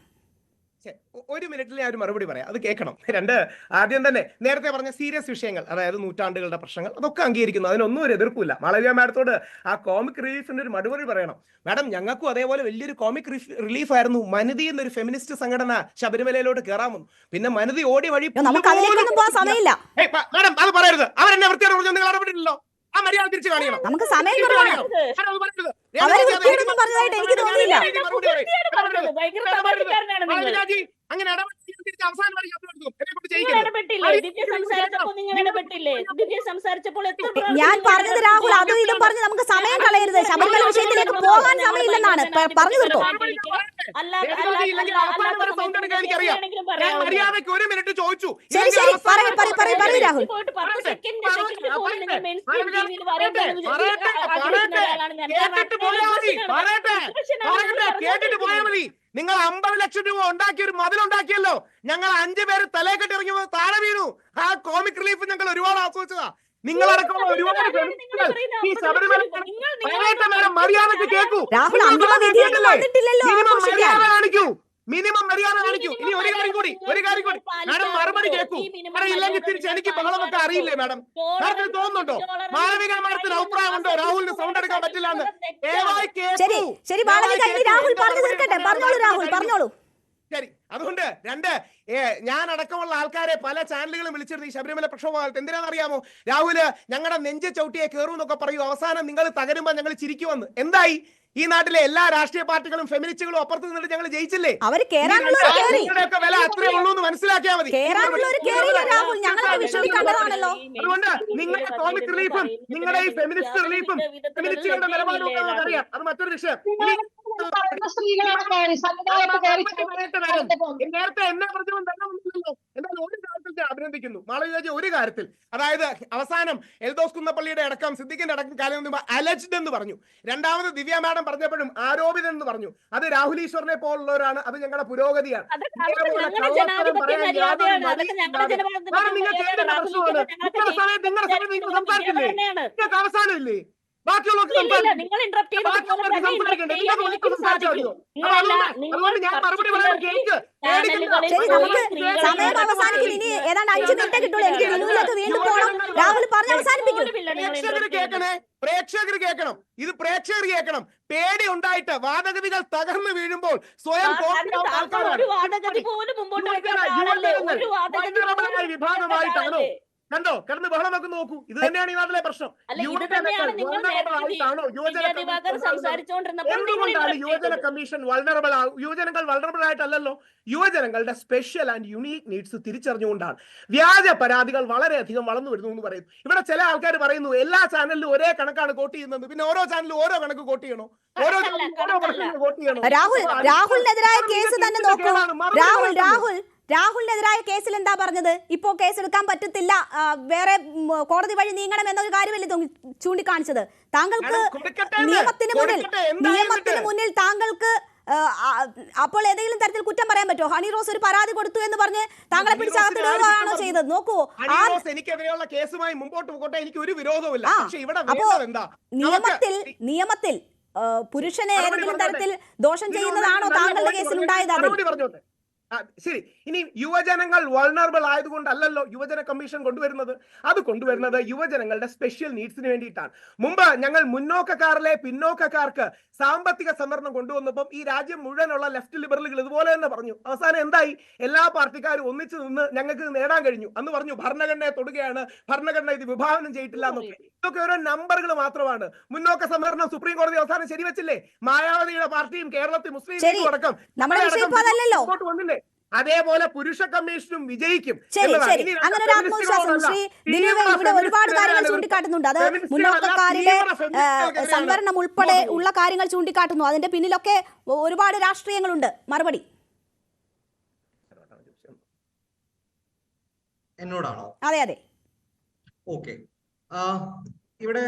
ഒരു മിനിറ്റിൽ ഞാൻ ഒരു മറുപടി പറയാം, അത് കേൾക്കണം. രണ്ട്, ആദ്യം തന്നെ നേരത്തെ പറഞ്ഞ സീരിയസ് വിഷയങ്ങൾ, അതായത് നൂറ്റാണ്ടുകളുടെ പ്രശ്നങ്ങൾ, അതൊക്കെ അംഗീകരിക്കുന്നു, അതിനൊന്നും ഒരു എതിർപ്പില്ല. മാളവിക മാഡത്തോട് ആ കോമിക് റിലീഫിന്റെ ഒരു മറുപടി പറയണം. മാഡം, ഞങ്ങൾക്കും അതേപോലെ വലിയൊരു കോമിക് റിലീഫ് ആയിരുന്നു മനിതി എന്നൊരു ഫെമിനിസ്റ്റ് സംഘടന ശബരിമലയിലോട്ട് കയറാമെന്ന്. പിന്നെ മനിതി ഓടി വഴി മാഡം അത് പറയരുത്. അവരെന്നെ വൃത്തിയോടെ പറഞ്ഞു, നിങ്ങൾ ഇടപെട്ടില്ലല്ലോ. ആ മര്യാദ തിരിച്ചു കാണിക്കണം. നമുക്ക് സമയം കുറവാണ്. അങ്ങനെ ഞാൻ പറഞ്ഞത് രാഹുൽ, അതും ഇതും പറഞ്ഞ് നമുക്ക് സമയം കളയരുത്. ശബരിമല വിഷയത്തിലേക്ക് പോകാൻ സമയമില്ലെന്നാണ് പറഞ്ഞു തീർത്തോ. മര്യാദയ്ക്ക് ഒരു മിനിറ്റ് ചോദിച്ചു. ശരി ശരി, പറയൂ രാഹുൽ. കേട്ടിട്ട് പോയാൽ മതി. നിങ്ങൾ 50 ലക്ഷം രൂപ ഉണ്ടാക്കിയ ഒരു മതിലുണ്ടാക്കിയല്ലോ, ഞങ്ങൾ 5 പേര് തലയെക്കെട്ട് ഇറങ്ങിയപ്പോൾ താഴെ വീണു. ആ കോമിക് റിലീഫ് ഞങ്ങൾ ഒരുപാട് ആസ്വദിച്ചതാ. നിങ്ങളടക്കമുള്ള ഒരുപാട് ഈ ശബരിമല മര്യാദക്ക് കേൾക്കൂ, മര്യാദ കാണിക്കൂ, മിനിമം മര്യാദ കാണിക്കൂ. ഇനി ഒരു കാര്യം കൂടി മാഡം മറുപടി കേൾക്കൂ. ഇല്ലെങ്കിൽ തിരിച്ച് എനിക്ക് ബഹളമൊക്കെ അറിയില്ലേ മാഡം? മാഡത്തിന് തോന്നുന്നുണ്ടോ? മാളവിക മാഡത്തിന് അഭിപ്രായമുണ്ടോ രാഹുലിന് സൗണ്ട് എടുക്കാൻ പറ്റില്ല എന്ന്? ശരി, അതുകൊണ്ട് രണ്ട്, ഞാൻ അടക്കമുള്ള ആൾക്കാരെ പല ചാനലുകളും വിളിച്ചിരുന്നു ഈ ശബരിമല പ്രക്ഷോഭകാലത്ത്. എന്തിനാണെന്നറിയാമോ? രാഹുല് ഞങ്ങളുടെ നെഞ്ച് ചവിട്ടിയെ കയറും എന്നൊക്കെ പറയൂ, അവസാനം നിങ്ങൾ തകരുമ്പോ ഞങ്ങൾ ചിരിക്കുമെന്ന്. എന്തായി? ഈ നാട്ടിലെ എല്ലാ രാഷ്ട്രീയ പാർട്ടികളും ഫെമിനിസ്റ്റുകളും അപ്പുറത്ത് നിന്നിട്ട് ഞങ്ങൾ ജയിച്ചില്ലേ? വില അത്രേ ഉള്ളൂ എന്ന് മനസ്സിലാക്കിയാൽ മതി. അതുകൊണ്ട് നിങ്ങളുടെ കോമിക് റിലീഫും നിങ്ങളുടെ ഈ ഫെമിനിസ്റ്റ് റിലീഫും ഫെമിനിസ്റ്റുകളുടെ നിലപാടും അറിയാം, അത് മറ്റൊരു വിഷയം. നേരത്തെ എന്നെ പറഞ്ഞുകൊണ്ട് എന്തായാലും ഒരു കാര്യത്തിൽ അഭിനന്ദിക്കുന്നു മാളവിക. ഒരു കാര്യത്തിൽ, അതായത് അവസാനം എൽദോസ് കുന്നപ്പള്ളിയുടെ അടക്കം സിദ്ദിഖിന്റെ അടക്കം കാലം അലജ്ഡ് എന്ന് പറഞ്ഞു. രണ്ടാമത് ദിവ്യ മാഡം പറഞ്ഞപ്പോഴും ആരോപിതൻ എന്ന് പറഞ്ഞു. അത് രാഹുൽ ഈശ്വറിനെ പോലുള്ളവരാണ്, അത് ഞങ്ങളുടെ പുരോഗതിയാണ്. നിങ്ങൾക്ക് സംസാരിക്കില്ലേ? നിങ്ങൾക്ക് അവസാനമില്ലേ? ബാക്കിയുള്ളവർക്ക് പ്രേക്ഷകർ കേൾക്കണം, ഇത് പ്രേക്ഷകർ കേൾക്കണം. പേടി ഉണ്ടായിട്ട് വാദഗതികൾ തകർന്നു വീഴുമ്പോൾ സ്വയം വിഭാഗമായിട്ടാണോ? കണ്ടോ, കിടന്ന് ബഹളമൊക്കെ നോക്കൂ. ഇത് തന്നെയാണ് ഈ നാട്ടിലെ പ്രശ്നം. എന്തുകൊണ്ടാണ് യുവജന കമ്മീഷൻ വൾണറബിൾ? യുവജനങ്ങൾ വൾണറബിൾ ആയിട്ടല്ലോ, യുവജനങ്ങളുടെ സ്പെഷ്യൽ ആൻഡ് യുണീക് നീഡ്സ് തിരിച്ചറിഞ്ഞുകൊണ്ടാണ്. വ്യാജ പരാതികൾ വളരെയധികം വളർന്നു വരുന്നു എന്ന് പറയുന്നു. ഇവിടെ ചില ആൾക്കാർ പറയുന്നു എല്ലാ ചാനലിലും ഒരേ കണക്കാണ് കോട്ട് ചെയ്യുന്നത്, പിന്നെ ഓരോ ചാനലിലും ഓരോ കണക്ക് കോട്ട് ചെയ്യണോ? ഓരോ കോട്ട് ചെയ്യണോ? രാഹുലിനെതിരായ കേസ് തന്നെ നോക്കൂ. രാഹുലിനെതിരായ കേസിൽ എന്താ പറഞ്ഞത്? ഇപ്പോ കേസെടുക്കാൻ പറ്റത്തില്ല, വേറെ കോടതി വഴി നീങ്ങണം എന്നൊരു കാര്യമല്ലേ ചൂണ്ടിക്കാണിച്ചത്? താങ്കൾക്ക് നിയമത്തിന് മുന്നിൽ താങ്കൾക്ക് അപ്പോൾ ഏതെങ്കിലും തരത്തിൽ കുറ്റം പറയാൻ പറ്റുമോ? ഹണി റോസ് ഒരു പരാതി കൊടുത്തു എന്ന് പറഞ്ഞ് താങ്കളെ പിടിച്ചകത്തിടുകയാണോ ചെയ്തത്? നോക്കൂ, എനിക്കെതിരെയുള്ള കേസുമായി മുമ്പോട്ട് പോകട്ടെ, എനിക്ക് ഒരു വിരോധവുമില്ല. പക്ഷേ ഇവിടെ അപ്പോ എന്താ നിയമത്തിൽ പുരുഷനെ ഏതെങ്കിലും തരത്തിൽ ദോഷം ചെയ്യുന്നതാണോ താങ്കളുടെ കേസിൽ ഉണ്ടായത്? ശരി, ഇനി യുവജനങ്ങൾ വൾണറബിൾ ആയതുകൊണ്ടല്ലോ യുവജന കമ്മീഷൻ കൊണ്ടുവരുന്നത്. അത് കൊണ്ടുവരുന്നത് യുവജനങ്ങളുടെ സ്പെഷ്യൽ നീഡ്സിന് വേണ്ടിയിട്ടാണ്. മുമ്പ് ഞങ്ങൾ മുന്നോക്കക്കാരിലെ പിന്നോക്കക്കാർക്ക് സാമ്പത്തിക സംവരണം കൊണ്ടുവന്നപ്പം ഈ രാജ്യം മുഴുവനുള്ള ലെഫ്റ്റ് ലിബറലുകൾ ഇതുപോലെ തന്നെ പറഞ്ഞു. അവസാനം എന്തായി? എല്ലാ പാർട്ടിക്കാരും ഒന്നിച്ചു നിന്ന് ഞങ്ങൾക്ക് നേടാൻ കഴിഞ്ഞു. അന്ന് പറഞ്ഞു ഭരണഘടനയെ തൊടുകയാണ്, ഭരണഘടന ഇത് വിഭാവനം ചെയ്തിട്ടില്ല എന്നൊക്കെ. ഇതൊക്കെ ഓരോ നമ്പറുകൾ മാത്രമാണ്. മുന്നോക്ക സംവരണം സുപ്രീം കോടതി അവസാനം ശരിവെച്ചില്ലേ? മായാവതിയുടെ പാർട്ടിയും കേരളത്തിൽ മുസ്ലിം ലീഗും അടക്കം വന്നില്ലേ? അതേപോലെ പുരുഷ കമ്മീഷനും വിജയിക്കും. അങ്ങനെ ഒരു ആത്മവിശ്വാസം ശ്രീ ദിലീപ് ഇവിടെ ഒരുപാട് കാര്യങ്ങൾ ചൂണ്ടിക്കാട്ടുന്നുണ്ട്. അത് മുന്നോക്കക്കാരുടെ സംവരണം ഉൾപ്പെടെ ഉള്ള കാര്യങ്ങൾ ചൂണ്ടിക്കാട്ടുന്നു. അതിന്റെ പിന്നിലൊക്കെ ഒരുപാട് രാഷ്ട്രീയങ്ങളുണ്ട്. മറുപടി എന്നോടാണോ? അതെ അതെ, ഓക്കെ. ഇവിടെ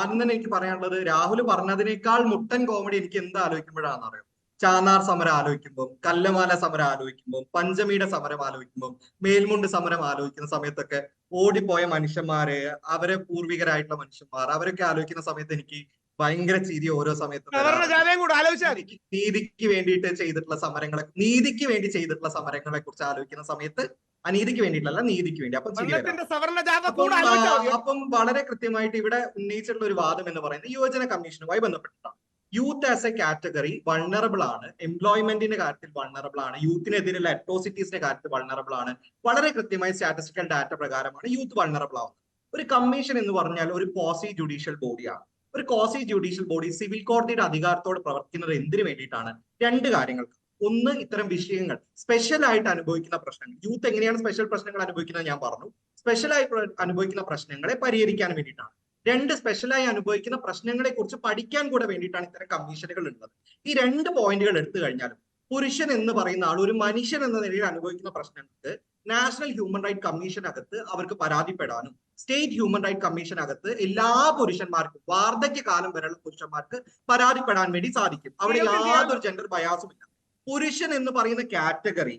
ആദ്യം തന്നെ എനിക്ക് പറയാനുള്ളത്, രാഹുൽ പറഞ്ഞതിനേക്കാൾ മുട്ടൻ കോമഡി എനിക്ക് എന്താ ആലോചിക്കുമ്പോഴാണെന്ന് അറിയാം. ചാന്നാർ സമരം ആലോചിക്കുമ്പോൾ, കല്ലമാല സമരം ആലോചിക്കുമ്പോൾ, പഞ്ചമിയുടെ സമരം ആലോചിക്കുമ്പോൾ, മേൽമുണ്ട് സമരം ആലോചിക്കുന്ന സമയത്തൊക്കെ ഓടിപ്പോയ മനുഷ്യന്മാര്, അവരെ പൂർവികരായിട്ടുള്ള മനുഷ്യന്മാർ, അവരൊക്കെ ആലോചിക്കുന്ന സമയത്ത് എനിക്ക് ഭയങ്കര ചിരി ഓരോ സമയത്തും. നീതിക്ക് വേണ്ടിയിട്ട് ചെയ്തിട്ടുള്ള സമരങ്ങളെ, നീതിക്ക് വേണ്ടി ചെയ്തിട്ടുള്ള സമരങ്ങളെ കുറിച്ച് ആലോചിക്കുന്ന സമയത്ത്, അനീതിക്ക് വേണ്ടിയിട്ടല്ല നീതിക്ക് വേണ്ടി, അപ്പം ചിരി വരാം. അപ്പം വളരെ കൃത്യമായിട്ട് ഇവിടെ ഉന്നയിച്ചിട്ടുള്ള ഒരു വാദം എന്ന് പറയുന്നത് യുവജന കമ്മീഷനുമായി ബന്ധപ്പെട്ടിട്ടാണ്. Youth as a category vulnerable ആണ്, എംപ്ലോയ്മെന്റിന്റെ കാര്യത്തിൽ വൾണറബിൾ ആണ്, യൂത്തിനെതിരെയുള്ള അട്രോസിറ്റീസിന്റെ കാര്യത്തിൽ വൾണറബിൾ ആണ്. വളരെ കൃത്യമായ സ്റ്റാറ്റിസ്റ്റിക്കൽ ഡാറ്റ പ്രകാരമാണ് യൂത്ത് വൾണറബിൾ ആവുന്നത്. ഒരു കമ്മീഷൻ എന്ന് പറഞ്ഞാൽ ഒരു ക്വാസി ജുഡീഷ്യൽ ബോഡിയാണ്. ഒരു ക്വാസി ജുഡീഷ്യൽ ബോഡി സിവിൽ കോടതിയുടെ അധികാരത്തോട് പ്രവർത്തിക്കുന്നത് എന്തിനു വേണ്ടിയിട്ടാണ്? രണ്ട് കാര്യങ്ങൾക്ക്. ഒന്ന്, ഇത്തരം വിഷയങ്ങൾ സ്പെഷ്യൽ ആയിട്ട് അനുഭവിക്കുന്ന പ്രശ്നങ്ങൾ, യൂത്ത് എങ്ങനെയാണ് സ്പെഷ്യൽ പ്രശ്നങ്ങൾ അനുഭവിക്കുന്നത് ഞാൻ പറഞ്ഞു. സ്പെഷ്യലായി അനുഭവിക്കുന്ന പ്രശ്നങ്ങളെ പരിഹരിക്കാൻ വേണ്ടിയിട്ടാണ്. രണ്ട്, സ്പെഷ്യലായി അനുഭവിക്കുന്ന പ്രശ്നങ്ങളെ കുറിച്ച് പഠിക്കാൻ കൂടെ വേണ്ടിയിട്ടാണ് ഇത്തരം കമ്മീഷനുകൾ ഉള്ളത്. ഈ രണ്ട് പോയിന്റുകൾ എടുത്തു കഴിഞ്ഞാലും പുരുഷൻ എന്ന് പറയുന്ന ആൾ ഒരു മനുഷ്യൻ എന്ന നിലയിൽ അനുഭവിക്കുന്ന പ്രശ്നങ്ങൾക്ക് നാഷണൽ ഹ്യൂമൻ റൈറ്റ് കമ്മീഷനകത്ത് അവർക്ക് പരാതിപ്പെടാനും സ്റ്റേറ്റ് ഹ്യൂമൻ റൈറ്റ് കമ്മീഷനകത്ത് എല്ലാ പുരുഷന്മാർക്കും വാർദ്ധക്യകാലം വരെയുള്ള പുരുഷന്മാർക്ക് പരാതിപ്പെടാൻ വേണ്ടി സാധിക്കും. അവിടെ യാതൊരു ജെൻഡർ ബയാസും ഇല്ല. പുരുഷൻ എന്ന് പറയുന്ന കാറ്റഗറി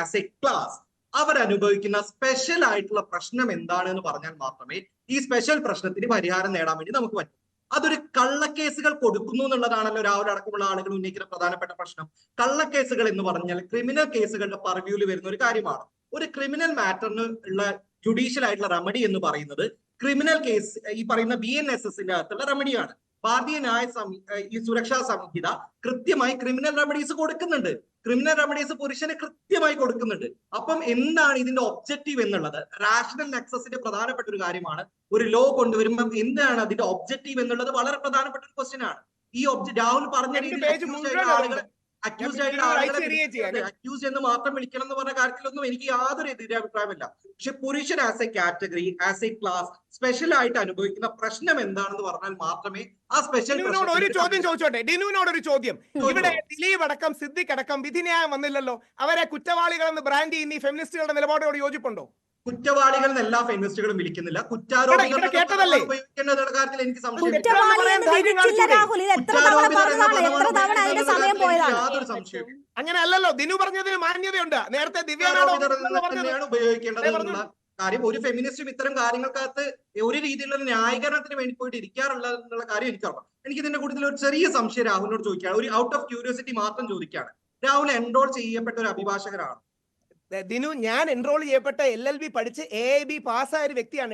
ആസ് എ ക്ലാസ് അവരനുഭവിക്കുന്ന സ്പെഷ്യൽ ആയിട്ടുള്ള പ്രശ്നം എന്താണെന്ന് പറഞ്ഞാൽ മാത്രമേ ഈ സ്പെഷ്യൽ പ്രശ്നത്തിന് പരിഹാരം നേടാൻ വേണ്ടി നമുക്ക് പറ്റും. അതൊരു കള്ളക്കേസുകൾ കൊടുക്കുന്നു എന്നുള്ളതാണല്ലോ രാഹുൽ അടക്കമുള്ള ആളുകൾ ഉന്നയിക്കുന്ന പ്രധാനപ്പെട്ട പ്രശ്നം. കള്ളക്കേസുകൾ എന്ന് പറഞ്ഞാൽ ക്രിമിനൽ കേസുകളുടെ പർവ്യൂവിൽ വരുന്ന ഒരു കാര്യമാണ്. ഒരു ക്രിമിനൽ മാറ്ററിന് ഉള്ള ജുഡീഷ്യൽ ആയിട്ടുള്ള റെമഡി എന്ന് പറയുന്നത് ക്രിമിനൽ കേസ്, ഈ പറയുന്ന BNSSന്റെ അകത്തുള്ള റെമഡിയാണ്. ഭാരതീയ ന്യായ ഈ സുരക്ഷാ സംഹിത കൃത്യമായി ക്രിമിനൽ റെമഡീസ് കൊടുക്കുന്നുണ്ട്. ക്രിമിനൽ റെമഡീസ് പുരുഷന് കൃത്യമായി കൊടുക്കുന്നുണ്ട്. അപ്പം എന്താണ് ഇതിന്റെ ഒബ്ജക്റ്റീവ് എന്നുള്ളത് റാഷണൽ നെക്സസിന്റെ പ്രധാനപ്പെട്ട ഒരു കാര്യമാണ്. ഒരു ലോ കൊണ്ടുവരുമ്പോൾ എന്താണ് അതിന്റെ ഒബ്ജക്റ്റീവ് എന്നുള്ളത് വളരെ പ്രധാനപ്പെട്ട ഒരു ക്വസ്റ്റ്യൻ ആണ്. ഈ രാഹുൽ പറഞ്ഞ രീതിയിൽ അക്യൂസ്ഡ് എന്ന് മാത്രം വിളിക്കണം എന്ന് പറഞ്ഞ കാര്യത്തിലൊന്നും എനിക്ക് യാതൊരു എതിരഭിപ്രായമില്ല. പക്ഷെ പുരുഷൻ as a category, as a class special ആയിട്ട് അനുഭവിക്കുന്ന പ്രശ്നം എന്താണെന്ന് പറഞ്ഞാൽ മാത്രമേ ആ സ്പെഷ്യൽ. ഒരു ചോദ്യം ചോദിച്ചോട്ടെ, ഡിനുവിനോട് ഒരു ചോദ്യം. ഇവിടെ ദിലീപ് അടക്കം സിദ്ദിഖ് അടക്കം വിധിന്യായം വന്നില്ലല്ലോ. അവരെ കുറ്റവാളികളെന്ന് ബ്രാൻഡ് ചെയ്യുന്ന ഈ ഫെമിനിസ്റ്റുകളുടെ നിലപാടോട് യോജിപ്പുണ്ടോ? കുറ്റവാളികൾ എല്ലാ ഫെമിനിസ്റ്റുകളും വിളിക്കുന്നില്ല. കുറ്റാരോപിതരുടെ കാര്യത്തിൽ എനിക്ക് അങ്ങനെ അല്ലല്ലോ. ദിനു പറഞ്ഞതിന് മാന്യതയുണ്ട്. നേരത്തെ തന്നെയാണ് ഉപയോഗിക്കേണ്ടതെന്നുള്ള കാര്യം. ഒരു ഫെമിനിസ്റ്റും ഇത്തരം കാര്യങ്ങൾക്കകത്ത് ഒരു രീതിയിലുള്ള ന്യായീകരണത്തിന് വേണ്ടി പോയിട്ട് ഇരിക്കാറുള്ള എന്നുള്ള കാര്യം എനിക്കറിയാം. എനിക്ക് ഇതിന്റെ കൂട്ടത്തിൽ ഒരു ചെറിയ സംശയം രാഹുലിനോട് ചോദിക്കുകയാണ്. ഒരു ഔട്ട് ഓഫ് ക്യൂരിയോസിറ്റി മാത്രം ചോദിക്കുകയാണ്. രാഹുൽ എൻറോൾ ചെയ്യപ്പെട്ട ഒരു അഭിഭാഷകരാണ്. ദിനു, ഞാൻ എൻറോൾ ചെയ്യപ്പെട്ട LLB പഠിച്ച് AIB പാസ്സായ ഒരു വ്യക്തിയാണ്.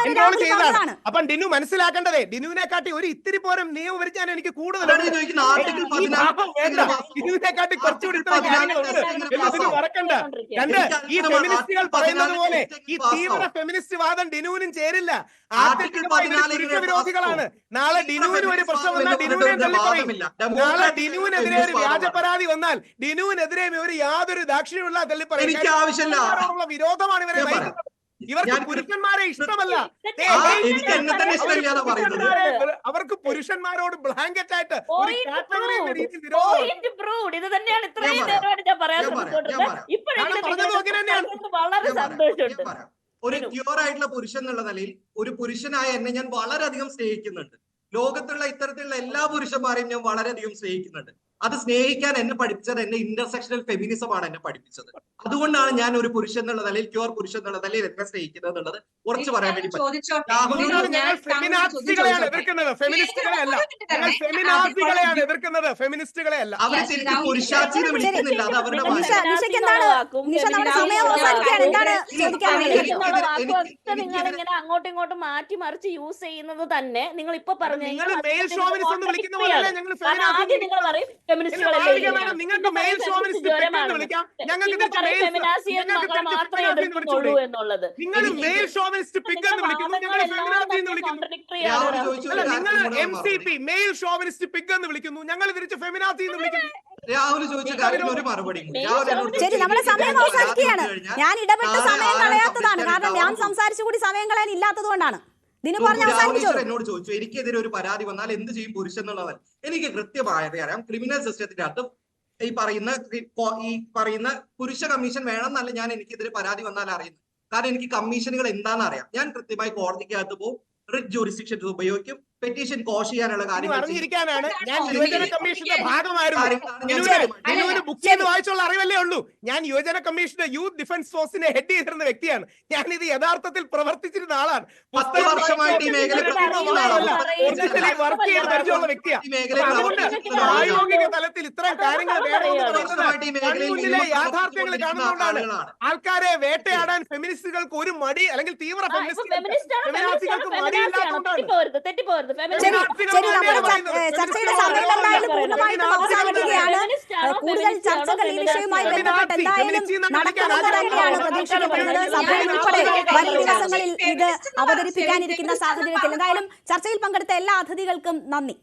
എൻറോൾ ചെയ്തതാണ്. അപ്പം ഡിനു മനസ്സിലാക്കേണ്ടതേ, ഡിനുവിനെക്കാട്ടി ഒരു ഇത്തിരി പോരം നിയമപരിജ്ഞാനം എനിക്ക് കൂടുതലാണ്. ഡിനുവിനെക്കാട്ടി കുറച്ചുകൂടി മറക്കണ്ട. രണ്ട്, ഈ ഫെമിനിസ്റ്റുകൾ പറയുന്നത് പോലെ ഈ തീവ്ര ഫെമിനിസ്റ്റ് വാദം ഡിനുവിനും ചേരില്ല. വിരോധികളാണ്. നാളെ ഡിനുവിന് ഒരു പ്രശ്നം വന്നാൽ ഡിനുവിനെ തള്ളിപ്പറയും. നാളെ ഡിനുവിനെതിരെ ഒരു വ്യാജ പരാതി വന്നാൽ ഡിനുവിനെതിരെ ഒരു യാതൊരു ദാക്ഷിണ്യമുള്ള തള്ളിപ്പറയും. വിരോധമാണ് ഇവരെ നയിക്കുന്നത്. ഇവർക്ക് പുരുഷന്മാരെ ഇഷ്ടമല്ല. അവർക്ക് പുരുഷന്മാരോട് ബ്ലാങ്കറ്റ് ആയിട്ട് ഒരു കാറ്റഗറി എന്ന രീതിയിൽ വിരോധം. ഇത് തന്നെയാണ് ഇത്രയും നേരമായിട്ട് ഞാൻ പറയാൻ ശ്രമിച്ചുകൊണ്ടിരുന്നത്. ഇപ്പോഴെങ്കിലും വളരെ സന്തോഷമുണ്ട്. ഒരു പ്യുവർ ആയിട്ടുള്ള പുരുഷൻ എന്നുള്ള നിലയിൽ ഒരു പുരുഷനായ എന്നെ ഞാൻ വളരെയധികം സ്നേഹിക്കുന്നുണ്ട്. ലോകത്തുള്ള ഇത്തരത്തിലുള്ള എല്ലാ പുരുഷന്മാരെയും ഞാൻ വളരെയധികം സ്നേഹിക്കുന്നുണ്ട്. അത് സ്നേഹിക്കാൻ എന്നെ പഠിപ്പിച്ചത് എന്നെ ഇന്റർസെക്ഷണൽ ഫെമിനിസം ആണ് എന്നെ പഠിപ്പിച്ചത്. അതുകൊണ്ടാണ് ഞാൻ ഒരു പുരുഷൻ എന്നുള്ള നിലയിൽ, പ്യുവർ പുരുഷൻ എന്നുള്ള നിലയിൽ എന്നെ സ്നേഹിക്കുന്നത് എന്നുള്ളത് കുറച്ച് പറയാൻ വേണ്ടി പറ്റും. ഞങ്ങൾ ഫെമിനാസ്റ്റുകളെയാണ് എതിർക്കുന്നത്, ഫെമിനിസ്റ്റുകളെ അല്ല. ഞങ്ങൾ ഫെമിനാസ്റ്റുകളെയാണ് എതിർക്കുന്നത്, ഫെമിനിസ്റ്റുകളെ അല്ല. അവരെ ശരിക്കും പുരുഷാച്ചിനെ വിളിക്കുന്നില്ല, അത് അവരുടെ നിങ്ങളിങ്ങനെ അങ്ങോട്ടും ഇങ്ങോട്ടും മാറ്റി മറിച്ച് യൂസ് ചെയ്യുന്നത് തന്നെ നിങ്ങൾ ഇപ്പൊ പറഞ്ഞു. നിങ്ങൾ മെയിൽ ഷോവിനിസം എന്ന് വിളിക്കുന്ന പോലെയല്ലേ ഞങ്ങൾ ആദ്യം നിങ്ങൾ പറയും ഫെമിനിസ്റ്റുകളല്ലേ, നിങ്ങൾക്ക് മെയിൽ ഷോവിനിസ്റ്റ് എന്ന് വിളിക്കാം, ഞങ്ങൾക്ക് മാത്രമേ എതിർക്കുന്നുള്ളൂ എന്നുള്ളത്. നിങ്ങൾ മെയിൽ ഷോവിനിസ്റ്റ് പിഗ് എന്ന് വിളിക്കുന്നു, ഞങ്ങൾ ഫെമിനാസി എന്ന് വിളിക്കുന്നു. അല്ല, നിങ്ങൾ MCP മെയിൽ ഷോവിനിസ്റ്റ് പിഗ് എന്ന് വിളിക്കുന്നു, ഞങ്ങൾ തിരിച്ച് ഫെമിനാസി എന്ന് വിളിക്കുന്നു. രാഹുൽ ചോദിച്ച കാര്യത്തിന് ഒരു മറുപടി. ശരി, നമ്മുടെ സമയം അവസാനിക്കുകയാണ്. ഞാൻ ഇടപെട്ട് സമയം കളയാത്തതാണ്, കാരണം ഞാൻ സംസാരിച്ചു കൂടി സമയം കളയാൻ ഇല്ലാത്തത് കൊണ്ടാണ്. എന്നോട് ചോദിച്ചു എനിക്കെതിരെ ഒരു പരാതി വന്നാൽ എന്ത് ചെയ്യും പുരുഷൻ എന്നുള്ളത്. എനിക്ക് കൃത്യമായത് അറിയാം. ക്രിമിനൽ സിസ്റ്റത്തിന്റെ അകത്ത് ഈ പറയുന്ന പുരുഷ കമ്മീഷൻ വേണമെന്നല്ല ഞാൻ എനിക്കെതിരെ പരാതി വന്നാൽ അറിയുന്നത്. കാരണം എനിക്ക് കമ്മീഷനുകൾ എന്താണെന്ന് അറിയാം. ഞാൻ കൃത്യമായി കോടതിക്കകത്ത് പോകും, റിറ്റ് ജൂറിസ്ഡിക്ഷൻസ് ഉപയോഗിക്കും, പെറ്റീഷൻ കോഷ് ചെയ്യാനുള്ള കാര്യങ്ങൾ അറിഞ്ഞിരിക്കാനാണ് ഞാൻ യുവജന കമ്മീഷന്റെ ഭാഗമായിരുന്നു. ബുക്ക് ചെയ്ത് വായിച്ചുള്ള അറിവല്ലേ ഉള്ളൂ. ഞാൻ യുവജന കമ്മീഷന്റെ യൂത്ത് ഡിഫൻസ് ഫോഴ്സിനെ ഹെഡ് ചെയ്തിരുന്ന വ്യക്തിയാണ്. ഞാൻ ഇത് യഥാർത്ഥത്തിൽ പ്രവർത്തിച്ചിരുന്ന ആളാണ്. വർക്ക് ചെയ്ത് പരിചയമുള്ള വ്യക്തിയാണ്. അതുകൊണ്ട് പ്രായോഗിക തലത്തിൽ ഇത്തരം കാര്യങ്ങൾ വേണമെന്ന് യാഥാർത്ഥ്യങ്ങൾ കാണുന്നതുകൊണ്ടാണ് ആൾക്കാരെ വേട്ടയാടാൻ ഫെമിനിസ്റ്റുകൾക്ക് ഒരു മടി, അല്ലെങ്കിൽ തീവ്ര ഫെമിനിസ്റ്റുകൾക്ക് മടിയില്ലാത്തതുകൊണ്ടാണ്. ചർച്ചയുടെ സമയം എന്തായാലും പൂർണ്ണമായിട്ടും അവസാനിക്കുകയാണ്. കൂടുതൽ ചർച്ചകൾ ഈ വിഷയവുമായി ബന്ധപ്പെട്ട് എന്തായാലും നടക്കുമെന്ന് തന്നെയാണ് പ്രതീക്ഷിക്കപ്പെടുന്നത്. സഭയിൽ ഉൾപ്പെടെ വരും ദിവസങ്ങളിൽ ഇത് അവതരിപ്പിക്കാനിരിക്കുന്ന സാഹചര്യത്തിൽ എന്തായാലും ചർച്ചയിൽ പങ്കെടുത്ത എല്ലാ അതിഥികൾക്കും നന്ദി.